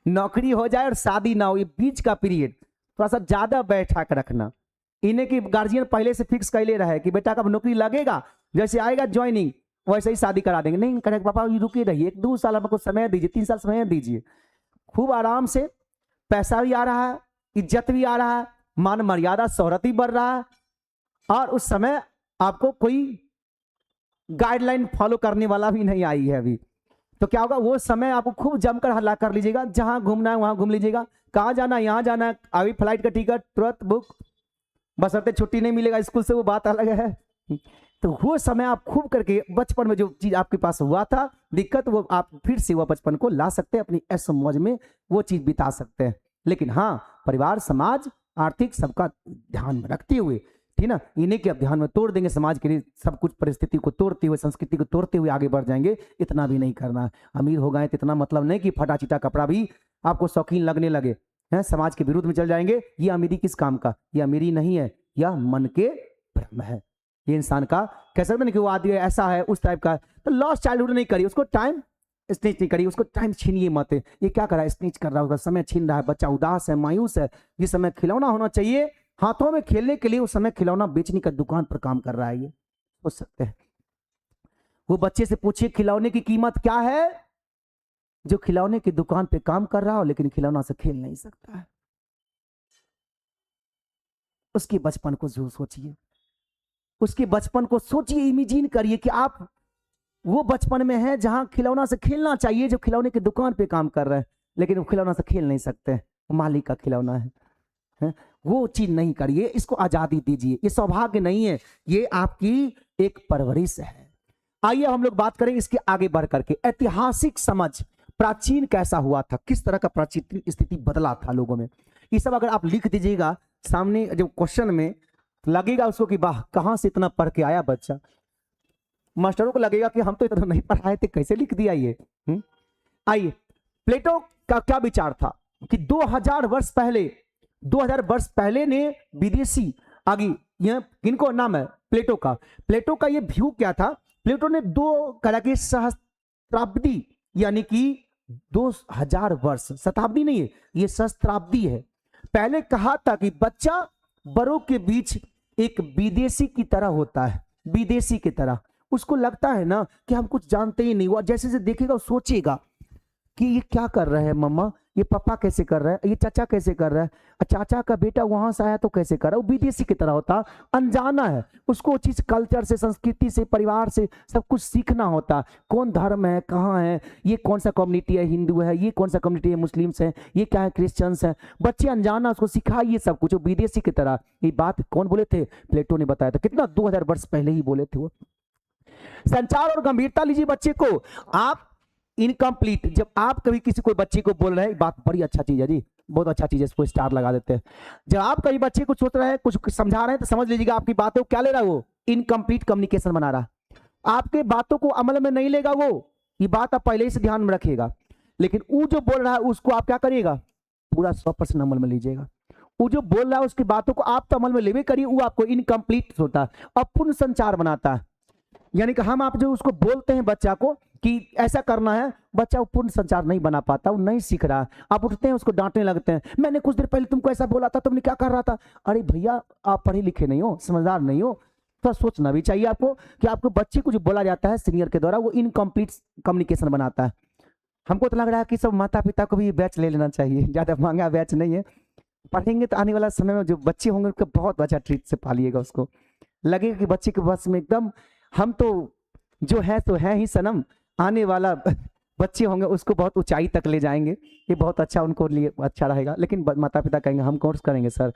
नौकरी हो जाए और शादी ना हो, ये बीच का पीरियड थोड़ा सा ज्यादा बैठा कर रखना। इन्हें की गार्जियन पहले से फिक्स कर ले रहा है कि बेटा कब नौकरी लगेगा, जैसे आएगा ज्वाइनिंग वैसे ही शादी करा देंगे। नहीं करेंगे पापा, ये रुके रहिए, 1-2 साल हमको समय दीजिए, 3 साल समय दीजिए, खूब आराम से, पैसा भी आ रहा है, इज्जत भी आ रहा है, मान मर्यादा शोहरत भी बढ़ रहा है, और उस समय आपको कोई गाइडलाइन फॉलो करने वाला भी नहीं आई है अभी। तो क्या होगा, वो समय आपको खूब जमकर हल्ला कर लीजिएगा, जहां घूमना है वहां घूम लीजिएगा, कहाँ जाना है यहाँ जाना है, अभी फ्लाइट का टिकट तुरंत बुक, बशर्ते छुट्टी नहीं मिलेगा स्कूल से, वो बात अलग है। तो वो समय आप खूब करके बचपन में जो चीज आपके पास हुआ था दिक्कत, वो आप फिर से वो बचपन को ला सकते हैं, अपनी ऐश मौज में वो चीज बिता सकते हैं। लेकिन हाँ, परिवार, समाज, आर्थिक सबका ध्यान में रखते हुए, ठीक ना, इन्हीं के अब ध्यान में तोड़ देंगे, समाज के लिए सब कुछ परिस्थिति को तोड़ते हुए, संस्कृति को तोड़ते हुए आगे बढ़ जाएंगे, इतना भी नहीं करना। अमीर हो गए तो इतना मतलब नहीं कि फटा चिटा कपड़ा भी आपको शौकीन लगने लगे हैं, समाज के विरुद्ध में चल जाएंगे। ये अमीरी किस काम का? ये अमीरी नहीं है, यह मन के भ्रम है। ये इंसान का कह सकते हैं कि वो आदमी ऐसा है उस टाइप का। तो लॉस्ट चाइल्डहुड नहीं करिए, उसको टाइम स्नीच नहीं करिए, उसको टाइम छीनिए मत। ये क्या कर रहा है? स्नीच कर रहा है, उसका समय छीन रहा है। बच्चा उदास है, मायूस है, जिस समय खिलौना होना चाहिए हाथों में खेलने के लिए, उस समय खिलौना बेचने का दुकान पर काम कर रहा है। ये सोच सकते हैं। वो बच्चे से पूछिए खिलौने की कीमत क्या है, जो खिलौने की दुकान पे काम कर रहा हो लेकिन खिलौना से खेल नहीं सकता है। उसके बचपन को जो सोचिए, उसके बचपन को सोचिए, इमेजिन करिए कि आप वो बचपन में है जहां खिलौना से खेलना चाहिए, जो खिलौने की दुकान पे काम कर रहे हैं लेकिन वो खिलौना से खेल नहीं सकते, मालिक का खिलौना है? वो चीज नहीं करिए, इसको आजादी दीजिए। ये सौभाग्य नहीं है, ये आपकी एक परवरिश है। आइए हम लोग बात करें इसके आगे बढ़ करके, ऐतिहासिक समझ प्राचीन कैसा हुआ था, किस तरह का प्राचीन स्थिति बदला था लोगों में। ये सब अगर आप लिख दीजिएगा सामने जब क्वेश्चन में, लगेगा उसको कि वाह कहां से इतना पढ़ के आया बच्चा। मास्टरों को लगेगा कि हम तो इतना नहीं पढ़ाए थे, कैसे लिख दिया ये। आइए, प्लेटो का क्या विचार था कि 2000 वर्ष पहले ने विदेशी आगे, यह किनको नाम है? प्लेटो का। प्लेटो का ये व्यू क्या था? प्लेटो ने 2 तरह के सहस्त्राब्दी, यानी कि 2000 वर्ष, शताब्दी नहीं है, ये सहस्त्राब्दी है, पहले कहा था कि बच्चा बड़ों के बीच एक विदेशी की तरह होता है, विदेशी की तरह। उसको लगता है ना कि हम कुछ जानते ही नहीं, वो जैसे जैसे देखेगा सोचेगा कि ये क्या कर रहे हैं मम्मा, ये पापा कैसे कर रहा है, ये चाचा कैसे कर रहा है, चाचा का बेटा वहां से आया तो कैसे कर रहा है। वो विदेशी की तरह होता, अनजाना है, उसको चीज कल्चर से, संस्कृति से, परिवार से सब कुछ सीखना होता। कौन धर्म है, कहाँ है, ये कौन सा कम्युनिटी है, हिंदू है, ये कौन सा कम्युनिटी है, मुस्लिम्स है, ये क्या है, क्रिश्चियंस है। बच्चे अनजाना, उसको सिखाइए सब कुछ, विदेशी की तरह। ये बात कौन बोले थे? प्लेटो ने बताया था, कितना 2000 वर्ष पहले ही बोले थे वो। संचार और गंभीरता लीजिए बच्चे को। आप इनकम्प्लीट, जब आप कभी किसी कोई बच्चे को बोल रहे हैं, बात बड़ी अच्छा चीज है जी, बहुत अच्छा चीज है, इसको स्टार लगा देते हैं। जब आप कभी बच्चे को सोच रहे हैं, कुछ समझा रहे हैं, तो समझ लीजिएगा आपकी बातों को क्या ले रहा है, वो इनकम्प्लीट कम्युनिकेशन बना रहा है। आपके बातों को अमल में नहीं लेगा वो, ये बात आप पहले ही से ध्यान में रखिएगा। लेकिन वो जो बोल रहा है उसको आप क्या करिएगा? पूरा 100% अमल में लीजिएगा। वो जो बोल रहा है उसकी बातों को आप तो अमल में लेवे करिए, वो आपको इनकम्प्लीट होता है, अपूर्ण संचार बनाता है। यानी कि हम आप जो उसको बोलते हैं बच्चा को कि ऐसा करना है, बच्चा वो पूर्ण संचार नहीं बना पाता, वो नहीं सीख रहा। आप उठते हैं उसको डांटने लगते हैं, मैंने कुछ देर पहले तुमको ऐसा बोला था, तुमने क्या कर रहा था। अरे भैया आप पढ़े लिखे नहीं हो, समझदार नहीं हो, तो सोचना भी चाहिए आपको कि आपको बच्चे को जो बोला जाता है सीनियर के द्वारा, वो इनकम्प्लीट कम्युनिकेशन बनाता है। हमको तो लग रहा है कि सब माता पिता को भी बैच ले लेना चाहिए, ज्यादा महंगा बैच नहीं है। पढ़ेंगे तो आने वाला समय में जो बच्चे होंगे उसको बहुत अच्छा ट्रीट से पालिएगा, उसको लगेगा कि बच्चे के बस में एकदम, हम तो जो है तो है ही सनम, आने वाला बच्चे होंगे उसको बहुत ऊंचाई तक ले जाएंगे। ये बहुत अच्छा उनको लिए अच्छा रहेगा। लेकिन माता पिता कहेंगे हम कोर्स करेंगे सर,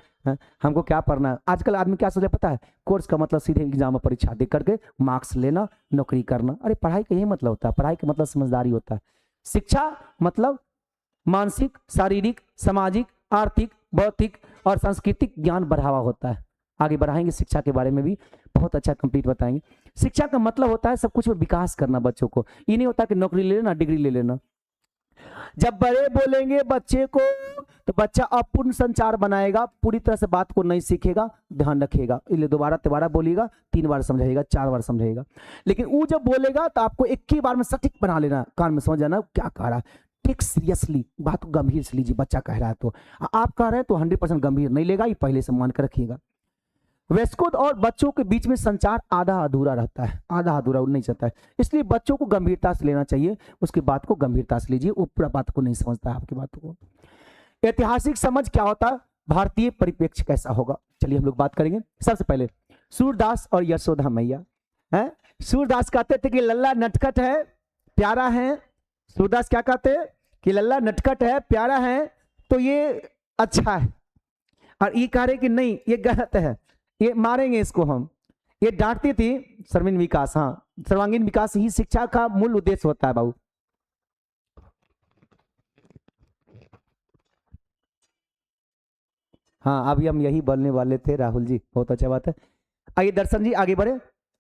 हमको क्या पढ़ना है। आजकल आदमी क्या सोचे पता है? कोर्स का मतलब सीधे एग्जाम में परीक्षा दे करके मार्क्स लेना, नौकरी करना। अरे पढ़ाई का यही मतलब होता है, पढ़ाई का मतलब समझदारी होता है। शिक्षा मतलब मानसिक, शारीरिक, सामाजिक, आर्थिक, भौतिक और सांस्कृतिक ज्ञान बढ़ावा होता है। आगे बढ़ाएंगे शिक्षा के बारे में भी, बहुत अच्छा कंप्लीट बताएंगे। शिक्षा का मतलब होता है सब कुछ में विकास करना बच्चों को। ये नहीं होता कि नौकरी ले लेना, डिग्री ले लेना। जब बड़े बोलेंगे बच्चे को तो बच्चा अपूर्ण संचार बनाएगा, पूरी तरह से बात को नहीं सीखेगा, ध्यान रखिएगा। इसलिए दोबारा बोलिएगा, 3 बार समझाइएगा, 4 बार समझाइएगा। लेकिन वो जब बोलेगा तो आपको एक ही बार में सटीक बना लेना, कान में समझ जाना क्या कह रहा है। टेक सीरियसली, बात को गंभीर से लीजिए। बच्चा कह रहा है तो आप कह रहे हैं तो 100% गंभीर नहीं लेगा, ये पहले से मान कर रखिएगा। वयस्कों और बच्चों के बीच में संचार आधा अधूरा रहता है, आधा अधूरा नहीं चलता है। इसलिए बच्चों को गंभीरता से लेना चाहिए, उसकी बात को गंभीरता से लीजिए, वो पूरा बात को नहीं समझता है आपकी बातों को। ऐतिहासिक समझ क्या होता है, भारतीय परिप्रेक्ष्य कैसा होगा, चलिए हम लोग बात करेंगे। सबसे पहले सूरदास और यशोदा मैया है। सूरदास कहते थे कि लल्ला नटखट है, प्यारा है। सूरदास क्या कहते हैं कि लल्ला नटखट है, प्यारा है, तो ये अच्छा है। और ये कह रहे कि नहीं ये गलत है, ये मारेंगे इसको हम, ये डांटती थी। सर्वांगीण विकास, हाँ सर्वांगीण विकास ही शिक्षा का मूल उद्देश्य होता है बाबू। हाँ अभी हम यही बोलने वाले थे राहुल जी, बहुत अच्छा बात है। आइए दर्शन जी आगे बढ़े,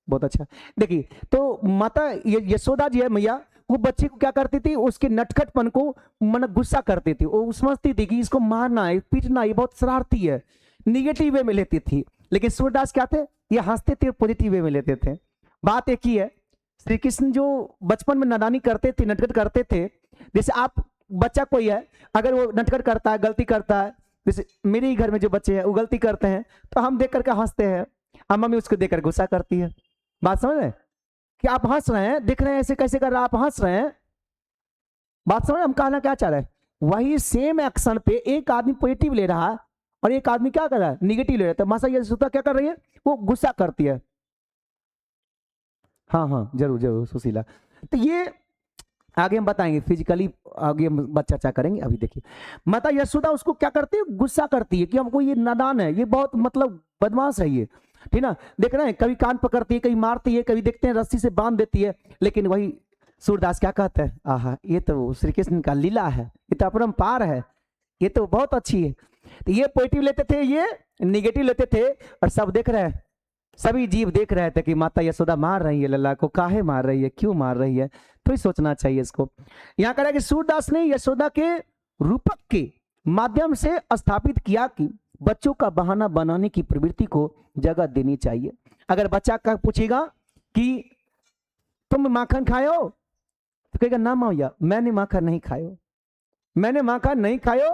बहुत अच्छा। देखिए तो माता यशोदा जी है मैया, वो बच्चे को क्या करती थी, उसके नटखटपन को मन गुस्सा करती थी, वो समझती थी कि इसको मारना है पीटना है, ये बहुत शरारती है, निगेटिव वे में लेती थी। लेकिन सूरदास क्या थे, ये हंसते थे, पॉजिटिव वे में लेते थे। बात एक ही है, श्री कृष्ण जो बचपन में नादानी करते थे, नटखट करते थे, जैसे आप बच्चा कोई है, अगर वो नटखट करता है, गलती करता है, जैसे मेरे ही घर में जो बच्चे हैं वो गलती करते हैं, तो हम देख करके हंसते हैं, और मम्मी उसको देखकर गुस्सा करती है। बात समझ रहे हैं कि आप हंस रहे हैं, देख रहे हैं ऐसे कैसे कर रहे हैं, आप हंस रहे हैं। बात समझ, हम कहना क्या चाह रहे हैं, वही सेम एक्शन पे एक आदमी पॉजिटिव ले रहा है और एक आदमी क्या कर रहा है, निगेटिव ले रहा है। तो मासा यशोदा क्या कर रही है, वो गुस्सा करती है। हाँ हाँ जरूर जरूर सुशीला। तो ये आगे हम बताएंगे, फिजिकली आगे हम बात चर्चा करेंगे। अभी देखिए माता यशोदा उसको क्या करती है, गुस्सा करती है कि हमको ये नादान है, ये बहुत मतलब बदमाश है ये, ठीक ना। देख रहे हैं कभी कान पकड़ती है, कभी मारती है, कभी देखते हैं रस्सी से बांध देती है। लेकिन वही सूरदास क्या कहते हैं, आहा ये तो श्री कृष्ण का लीला है, ये तो अपरंपार है, ये तो बहुत अच्छी है। तो ये पॉजिटिव लेते थे, ये निगेटिव लेते थे, और सब देख रहे हैं, सभी जीव देख रहे थे कि माता यशोदा मार रही है लल्ला को, काहे मार रही है, क्यों मार रही है, थोड़ी सोचना चाहिए इसको। यहां कह रहा है कि सूरदास ने यशोदा के रूपक के माध्यम से स्थापित किया कि बच्चों का बहाना बनाने की प्रवृत्ति को जगह देनी चाहिए। अगर बच्चा का पूछेगा कि तुम माखन खायो, तो कहेगा ना मौया मैंने माखन नहीं खायो, मैंने माखन नहीं खायो,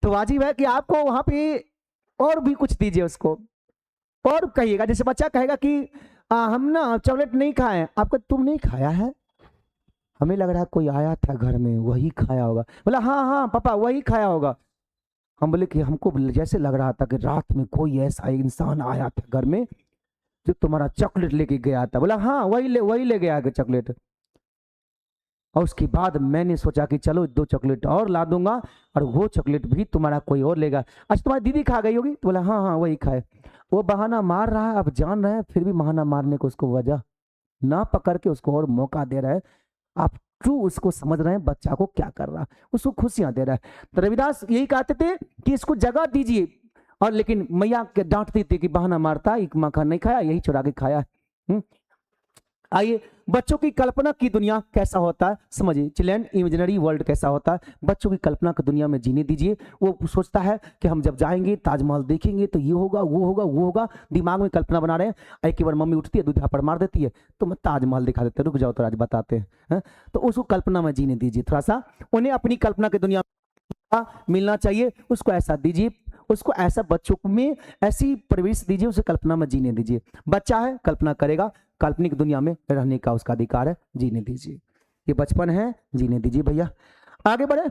तो वाजिब है कि आपको वहां पे और भी कुछ दीजिए उसको, और कहिएगा। जैसे बच्चा कहेगा कि हम ना चॉकलेट नहीं खाए, आपको तुम नहीं खाया है, हमें लग रहा है कोई आया था घर में वही खाया होगा, बोला हाँ हाँ पापा वही खाया होगा। हम बोले कि हमको जैसे लग रहा था कि रात में कोई ऐसा इंसान आया था घर में जो तुम्हारा चॉकलेट लेके गया था। बोला हाँ वही ले गया चॉकलेट। और उसके बाद मैंने सोचा कि चलो 2 चॉकलेट और ला दूंगा, और वो चॉकलेट भी तुम्हारा कोई और लेगा। अच्छा तुम्हारी दीदी खा गई होगी, तो बोला हाँ हाँ वही खाए। वो बहाना मार रहा है, आप जान रहे हैं, फिर भी बहाना मारने को उसको वजह ना पकड़ के उसको और मौका दे रहा है। आप ट्रू उसको समझ रहे हैं, बच्चा को क्या कर रहा है, उसको खुशियां दे रहा है। तो रविदास यही कहते थे कि इसको जगह दीजिए। और लेकिन मैया डांटती थी कि बहाना मारता, एक माखन नहीं खाया, यही चुरा के खाया। आइए बच्चों की कल्पना की दुनिया कैसा होता है समझिए, चिल्ड्रन इमेजिनरी वर्ल्ड कैसा होता है, बच्चों की कल्पना की दुनिया में जीने दीजिए। वो सोचता है कि हम जब जाएंगे ताजमहल देखेंगे तो ये होगा वो होगा वो होगा, दिमाग में कल्पना बना रहे हैं। एक बार मम्मी उठती है दूध पर मार देती है, तो मैं ताजमहल दिखा देते, रुक जाओ तो आज बताते हैं। तो उसको कल्पना में जीने दीजिए, थोड़ा सा उन्हें अपनी कल्पना की दुनिया मिलना चाहिए, उसको ऐसा दीजिए, उसको ऐसा बच्चों में ऐसी प्रवेश दीजिए, उसे कल्पना में जीने दीजिए। बच्चा है कल्पना करेगा, काल्पनिक दुनिया में रहने का उसका अधिकार है, जीने दीजिए, ये बचपन है, जीने दीजिए भैया। आगे बढ़े,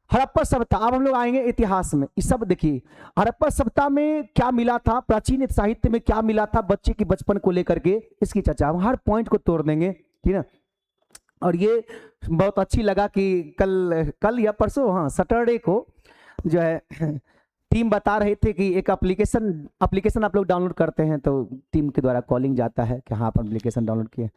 हड़प्पा सभ्यता। अब हम लोग आएंगे इतिहास में। इस सब देखिए हड़प्पा सभ्यता में क्या मिला था, प्राचीन साहित्य में क्या मिला था बच्चे के बचपन को लेकर के, इसकी चर्चा हम हर पॉइंट को तोड़ देंगे, ठीक है। और ये बहुत अच्छी लगा कि कल या परसों, हाँ सैटरडे को जो है टीम बता रहे थे कि एक एप्लीकेशन आप लोग डाउनलोड करते हैं तो टीम के द्वारा कॉलिंग जाता है कि हाँ आप एप्लीकेशन डाउनलोड किए।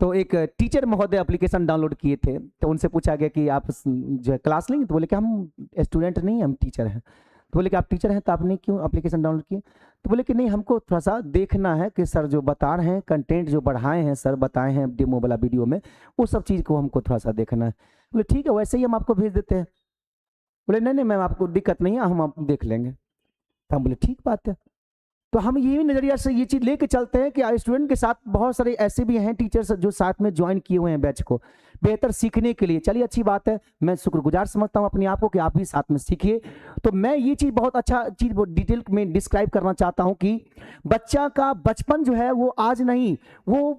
तो एक टीचर महोदय एप्लीकेशन डाउनलोड किए थे, तो उनसे पूछा गया कि आप जो है क्लास लेंगे, तो बोले कि हम स्टूडेंट नहीं, हम टीचर हैं। तो बोले कि आप टीचर हैं तो आपने क्यों एप्लीकेशन डाउनलोड किए, तो बोले कि नहीं हमको थोड़ा सा देखना है कि सर जो बता रहे हैं, कंटेंट जो बढ़ाए हैं सर बताए हैं डेमो वाला वीडियो में, वो सब चीज़ को हमको थोड़ा सा देखना है। बोले ठीक है वैसे ही हम आपको भेज देते हैं। बोले नहीं नहीं मैम आपको दिक्कत नहीं है, हम आप देख लेंगे। तो हम बोले ठीक बात है। तो हम ये नजरिया से ये चीज लेके चलते हैं कि स्टूडेंट के साथ बहुत सारे ऐसे भी हैं टीचर्स जो साथ में ज्वाइन किए हुए हैं बैच को बेहतर सीखने के लिए। चलिए अच्छी बात है, मैं शुक्रगुजार समझता हूं अपने आप को कि आप भी साथ में सीखिए। तो मैं ये चीज बहुत अच्छा चीज डिटेल में डिस्क्राइब करना चाहता हूं कि बच्चा का बचपन जो है वो आज नहीं, वो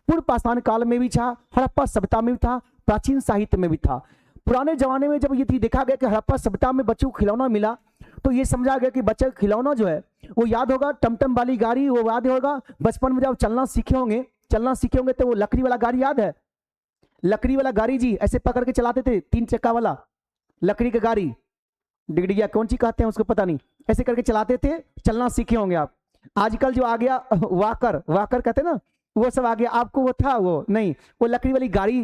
पूर्व पाषाण काल में भी था, हड़प्पा सभ्यता में भी था, प्राचीन साहित्य में भी था। पुराने जमाने में जब ये देखा गया कि हड़प्पा सभ्यता में बच्चों को खिलौना मिला, तो ये समझा गया कि बच्चे का खिलौना जो है वो याद होगा, टमटम वाली गाड़ी वो याद होगा। बचपन में जब चलना सीखे होंगे तो वो लकड़ी वाला गाड़ी याद है, लकड़ी वाला गाड़ी जी ऐसे पकड़ के चलाते थे, 3 चक्का वाला लकड़ी का गाड़ी, डिगडिया कौन सी कहते हैं उसको पता नहीं, ऐसे करके चलाते थे, चलना सीखे होंगे आप। आजकल जो आ गया वाकर वाकर कहते ना, वो सब आ गया। आपको वो था वो नहीं, वो लकड़ी वाली गाड़ी,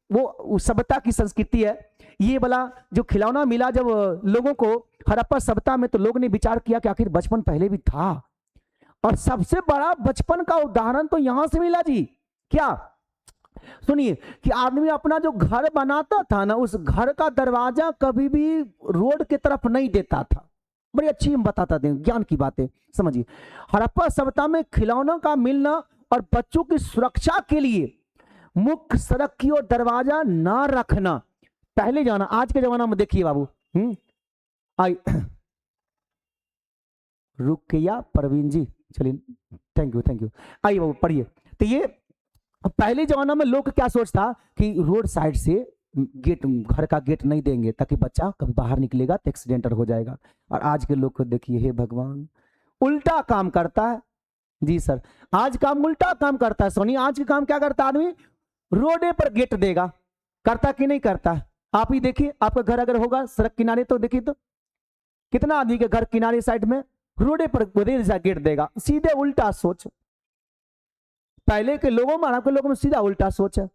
वो सभ्यता की संस्कृति है। ये वाला जो खिलौना मिला जब लोगों को हड़प्पा सभ्यता में, तो लोगों ने विचार किया कि आखिर बचपन पहले भी था। और सबसे बड़ा बचपन का उदाहरण तो यहां से मिला जी। क्या? सुनिए कि आदमी अपना जो घर बनाता था ना, उस घर का दरवाजा कभी भी रोड की तरफ नहीं देता था। बड़ी अच्छी हम बताता थे ज्ञान की बातें, समझिए। हड़प्पा सभ्यता में खिलौनों का मिलना और बच्चों की सुरक्षा के लिए मुख्य सड़क की ओर दरवाजा ना रखना पहले जाना। आज के जमाना में देखिए बाबू, आई रुकिया परवीन जी, चलिए थैंक यू। आइए बाबू पढ़िए। तो ये पहले जमाना में लोग क्या सोचता कि रोड साइड से गेट, घर का गेट नहीं देंगे ताकि बच्चा कभी बाहर निकलेगा तो एक्सीडेंटल हो जाएगा। और आज के लोग को देखिए, हे भगवान, उल्टा काम करता है। जी सर, आज काम उल्टा काम करता है। सोनी, आज के काम क्या करता है आदमी? रोडे पर गेट देगा। करता कि नहीं करता? आप ही देखिए, आपका घर अगर होगा सड़क किनारे तो देखिए तो कितना आदमी के घर किनारे साइड में रोडे पर गेट देगा। सीधे उल्टा सोच। पहले के लोगों में, आपके लोगों में सीधा उल्टा सोच है।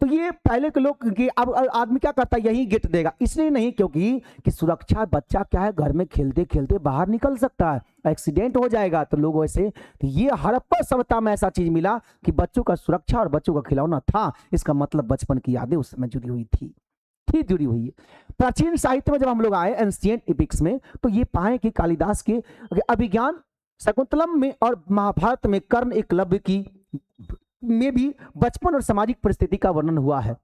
तो ये पहले के लोग कि अब आदमी क्या करता है, यही गेट देगा। इसलिए नहीं, क्योंकि कि सुरक्षा, बच्चा क्या है घर में खेलते खेलते बाहर निकल सकता है, एक्सीडेंट हो जाएगा। तो लोग वैसे, तो ये हड़प्पा सभ्यता में ऐसा चीज मिला कि बच्चों का सुरक्षा और बच्चों का खिलौना था। इसका मतलब बचपन की यादें उस समय जुड़ी हुई थी जुड़ी हुई है। प्राचीन साहित्य में जब हम लोग आए एंशिएंट एपिक्स में, तो ये पाए कि कालिदास के अभिज्ञान शकुंतलम में और महाभारत में कर्ण एकलव्य की में भी बचपन और सामाजिक परिस्थिति का वर्णन हुआ है।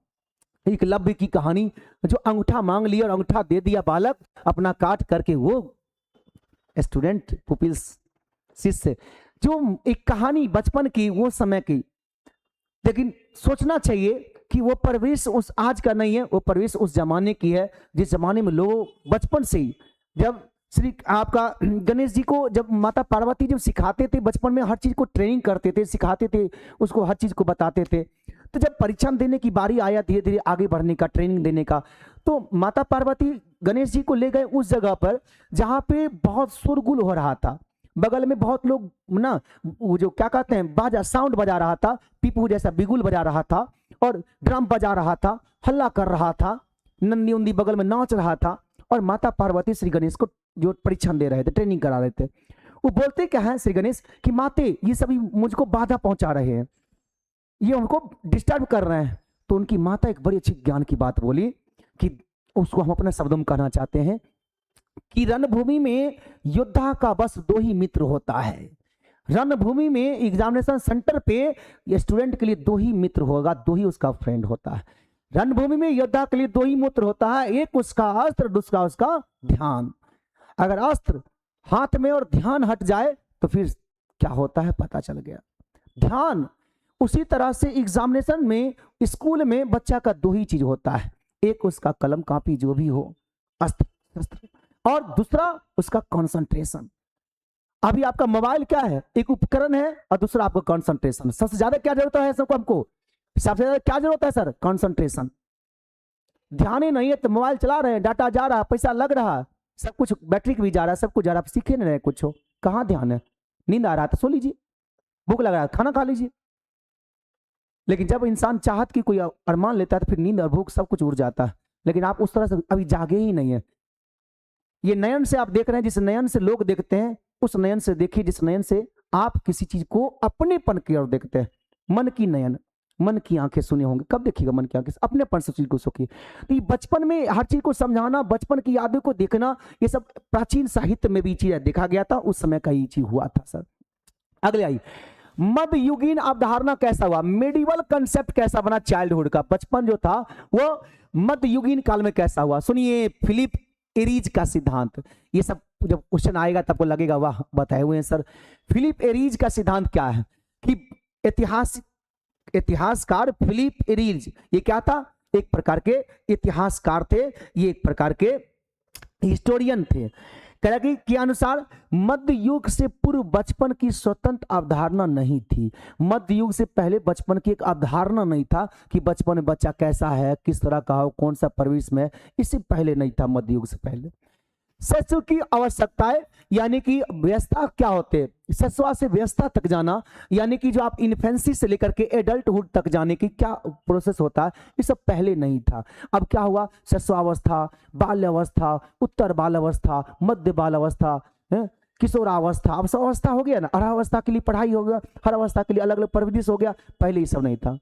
एकलव्य की कहानी, जो अंगूठा मांग लिया और अंगूठा दे दिया बालक, अपना काट करके वो स्टूडेंट पुपिल्स शिष्य, जो एक कहानी बचपन की वो समय की। लेकिन सोचना चाहिए कि वो परवरिश उस आज का नहीं है, वो परवरिश उस जमाने की है जिस जमाने में लोग बचपन से ही, जब श्री आपका गणेश जी को जब माता पार्वती जब सिखाते थे बचपन में, हर चीज को ट्रेनिंग करते थे, सिखाते थे उसको, हर चीज को बताते थे। तो जब परीक्षा देने की बारी आया धीरे धीरे आगे बढ़ने का, ट्रेनिंग देने का, तो माता पार्वती गणेश जी को ले गए उस जगह पर जहाँ पे बहुत शोरगुल हो रहा था। बगल में बहुत लोग ना, वो जो क्या कहते हैं, बाजा, साउंड बजा रहा था, पीपू जैसा बिगुल बजा रहा था और ड्रम बजा रहा था, हल्ला कर रहा था, नंदी उंदी बगल में नाच रहा था। और माता पार्वती श्री गणेश को जो परीक्षण दे रहे थे, ट्रेनिंग करा रहे थे, वो बोलते क्या है श्री गणेश कि माते ये सभी मुझको बाधा पहुंचा रहे हैं, ये उनको डिस्टर्ब कर रहे हैं। तो उनकी माता एक बड़ी अच्छी ज्ञान की बात बोली कि उसको हम अपने शब्दों में कहना चाहते हैं कि रणभूमि में योद्धा का बस 2 ही मित्र होता है। रणभूमि में एग्जामिनेशन सेंटर पे स्टूडेंट के लिए 2 ही मित्र होगा, 2 ही उसका फ्रेंड होता है। रणभूमि में योद्धा के लिए 2 ही मित्र होता है, एक उसका अस्त्र, दूसरा उसका ध्यान। अगर अस्त्र हाथ में और ध्यान हट जाए तो फिर क्या होता है पता चल गया। ध्यान उसी तरह से एग्जामिनेशन में, स्कूल में बच्चा का 2 ही चीज होता है, एक उसका कलम कापी जो भी हो, अस्त्र शस्त्र, और दूसरा उसका कंसंट्रेशन। अभी आपका मोबाइल क्या है, एक उपकरण है, और दूसरा आपका कंसंट्रेशन। सबसे ज्यादा क्या जरूरत है सबको, हमको सबसे ज्यादा क्या जरूरत है सर? कंसंट्रेशन। ध्यान ही नहीं है तो मोबाइल चला रहे हैं, डाटा जा रहा है, पैसा लग रहा है, सब कुछ बैटरी भी जा रहा है, सब कुछ जा रहा है, सीखे नहीं रहे कुछ हो। कहाँ ध्यान है? नींद आ रहा है तो सो लीजिए, भूख लग रहा है खाना खा लीजिए। लेकिन जब इंसान चाहत की कोई अरमान लेता है तो फिर नींद और भूख सब कुछ उड़ जाता है। लेकिन आप उस तरह से अभी जागे ही नहीं है। ये नयन से आप देख रहे हैं, जिस नयन से लोग देखते हैं उस नयन से देखिए, जिस नयन से आप किसी चीज को अपनेपन की ओर देखते हैं। मन की नयन, मन की आंखें सुने होंगे, कब देखिएगा मन की आंखें? अपनेपन से चीज को सोचिए। तो ये बचपन में हर चीज को समझाना, बचपन की यादों को देखना, ये सब प्राचीन साहित्य में भी चीज देखा गया था, उस समय का ये चीज हुआ था सर। अगले आई, मध्ययुगीन अवधारणा कैसा हुआ, मेडिवल कंसेप्ट कैसा बना चाइल्डहुड का? बचपन जो था वो मध्ययुगीन काल में कैसा हुआ? सुनिए, फिलिप एरीज का सिद्धांत। ये सब जब क्वेश्चन आएगा तब को लगेगा वाह बताए हुए हैं सर। फिलिप एरीज का सिद्धांत क्या है कि इतिहासकार फिलिप एरीज, ये क्या था? एक प्रकार के इतिहासकार थे, ये एक प्रकार के हिस्टोरियन थे। तरक्की के अनुसार मध्य युग से पूर्व बचपन की स्वतंत्र अवधारणा नहीं थी। मध्य युग से पहले बचपन की एक अवधारणा नहीं था कि बचपन में बच्चा कैसा है, किस तरह का हो, कौन सा परवरिश में, इससे पहले नहीं था मध्य युग से पहले। सत्सु की आवश्यकताएं यानी कि व्यवस्था क्या होते हैं, सत्सुआ से व्यवस्था तक जाना यानी कि जो आप इन्फेंसी से लेकर के एडल्टहुड तक जाने की क्या प्रोसेस होता है, ये सब पहले नहीं था। अब क्या हुआ, सत्सुआवस्था, बाल्यावस्था, उत्तर बाल्यावस्था, मध्य बाल्यावस्था, किशोरावस्था, अब सब अवस्था हो गया ना। हर अवस्था के लिए पढ़ाई हो गया, हर अवस्था के लिए अलग अलग परवरिश हो गया, पहले ये सब नहीं था।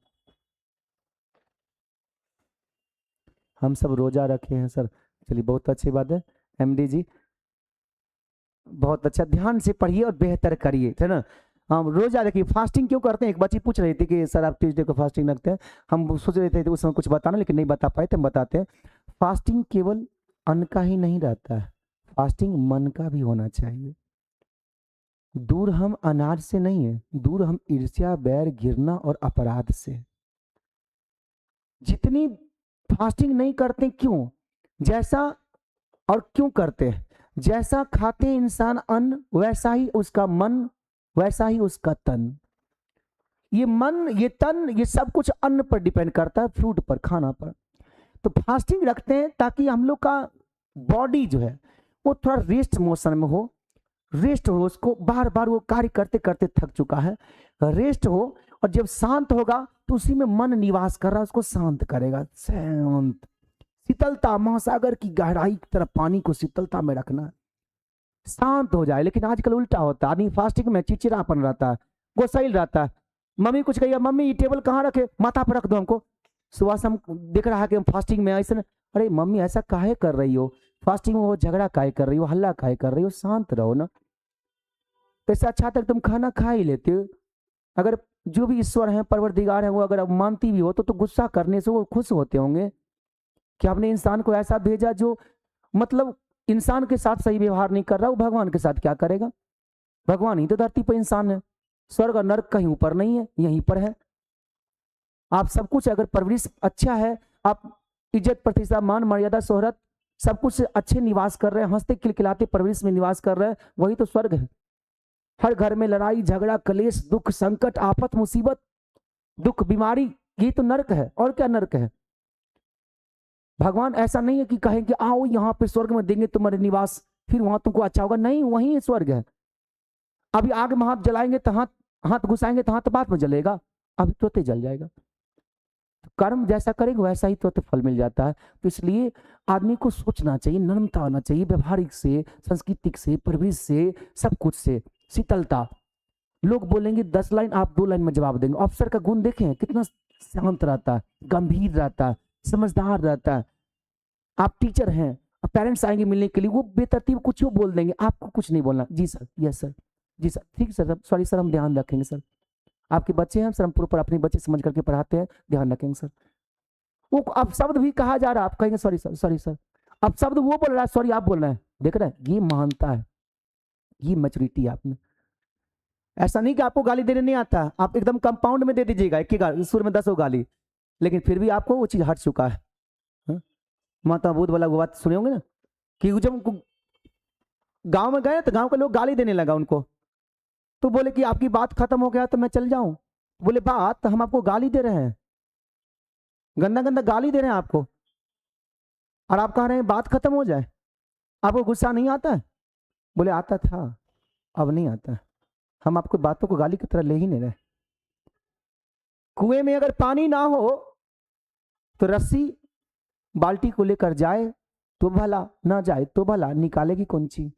हम सब रोजा रखे हैं सर, चलिए बहुत अच्छी बात है एमडी जी, बहुत अच्छा, ध्यान से पढ़िए और बेहतर करिए, है ना। हम रोजा रखिए। फास्टिंग क्यों करते हैं, एक बच्ची पूछ रही थी कि सर आप ट्यूसडे को फास्टिंग रखते हैं, हम सोच रहे थे उस समय कुछ बताना लेकिन नहीं बता पाए, तो हम बताते हैं। फास्टिंग केवल अन्न का ही नहीं रहता है, फास्टिंग मन का भी होना चाहिए। दूर हम अनाज से नहीं है, दूर हम ईर्ष्या, बैर, घृणा और अपराध से। जितनी फास्टिंग नहीं करते क्यों, जैसा और क्यों करते हैं, जैसा खाते हैं इंसान अन्न, वैसा ही उसका मन, वैसा ही उसका तन। ये मन, ये तन, ये सब कुछ अन्न पर डिपेंड करता है, फ्रूट पर, खाना पर। तो फास्टिंग रखते हैं ताकि हम लोग का बॉडी जो है वो थोड़ा रेस्ट मोशन में हो, रेस्ट हो, उसको बार बार वो कार्य करते करते थक चुका है, रेस्ट हो, और जब शांत होगा तो उसी में मन निवास कर रहा है, उसको शांत करेगा। शांत, शीतलता, महासागर की गहराई की तरह पानी को शीतलता में रखना, शांत हो जाए। लेकिन आजकल उल्टा होता है, आदमी फास्टिंग में चिड़चिड़ापन रहता है, गुस्सैल रहता है। मम्मी कुछ कहिए, मम्मी ये टेबल कहाँ रखे, माथा पर रख दो हमको। सुबह से हम देख रहा है कि हम फास्टिंग में ऐसे, अरे मम्मी ऐसा काहे कर रही हो, फास्टिंग में वो झगड़ा काहे कर रही हो, हल्ला काहे कर रही हो, शांत रहो ना। तो इससे अच्छा तक तुम खाना खा ही लेते हो। अगर जो भी ईश्वर हैं, परवरदिगार हैं, वो अगर अब मानती भी हो तो गुस्सा करने से वो खुश होते होंगे कि आपने इंसान को ऐसा भेजा जो मतलब इंसान के साथ सही व्यवहार नहीं कर रहा, वो भगवान के साथ क्या करेगा। भगवान ही तो धरती पर इंसान है, स्वर्ग और नरक कहीं ऊपर नहीं है, यहीं पर है। आप सब कुछ अगर परवरिश अच्छा है, आप इज्जत, प्रतिष्ठा, मान, मर्यादा, शोहरत सब कुछ अच्छे निवास कर रहे हैं, हंसते खिलखिलाते परवरिश में निवास कर रहे हैं, वही तो स्वर्ग है। हर घर में लड़ाई झगड़ा, कलेश, दुख, संकट, आफत, मुसीबत, दुख, बीमारी, ये तो नरक है। और क्या नरक है। भगवान ऐसा नहीं है कि कहें कि आओ यहाँ पे स्वर्ग में देंगे तुम्हारे निवास, फिर वहां तुमको अच्छा होगा, नहीं, वही स्वर्ग है। अभी आग में हाथ जलाएंगे तो हाथ हाथ घुसाएंगे तो हाथ बाद में जलेगा, अभी तुरंत जल जाएगा। कर्म जैसा करेंगे वैसा ही तुरंत फल मिल जाता है। तो इसलिए आदमी को सोचना चाहिए, नम्रता आना चाहिए, व्यवहारिक से, सांस्कृतिक से, परवरिश से, सब कुछ से, शीतलता। लोग बोलेंगे 10 लाइन, आप 2 लाइन में जवाब देंगे। अफसर का गुण देखें कितना शांत रहता है, गंभीर रहता है, समझदार रहता है। आप टीचर हैं, पेरेंट्स आएंगे मिलने के लिए, वो बेतरतीब कुछ बोल देंगे, आपको कुछ नहीं बोलना, जी सर, यस सर, जी सर, ठीक सर, सॉरी सर, हम ध्यान रखेंगे सर, आपके बच्चे हैं सर, हम प्रॉपर अपने बच्चे समझ करके पढ़ाते हैं, ध्यान रखेंगे सर। वो अब शब्द भी कहा जा रहा है, आप कहेंगे सॉरी सर, सॉरी सर, अब शब्द वो बोल रहा है, सॉरी आप बोल रहे हैं, देख रहे हैं, ये महानता है, ये मैच्योरिटी है आप में। ऐसा नहीं कि आपको गाली देने नहीं आता, आप एकदम कंपाउंड में दे दीजिएगा, एक ही गाली, सुर में 10 गाली, लेकिन फिर भी आपको वो चीज हट चुका है। माता बुद्ध वाला वो बात सुने होंगे ना, कि जब गांव में गए तो गांव के लोग गाली देने लगा उनको, तो बोले कि आपकी बात खत्म हो गया तो मैं चल जाऊं। बोले बात, हम आपको गाली दे रहे हैं, गंदा गंदा गाली दे रहे हैं आपको, और आप कह रहे हैं बात खत्म हो जाए, आपको गुस्सा नहीं आता है। बोले आता था, अब नहीं आता, हम आपको बातों को गाली की तरह ले ही नहीं रहे। कुएं में अगर पानी ना हो तो रस्सी बाल्टी को लेकर जाए तो भला, ना जाए तो भला, निकालेगी कौन सी।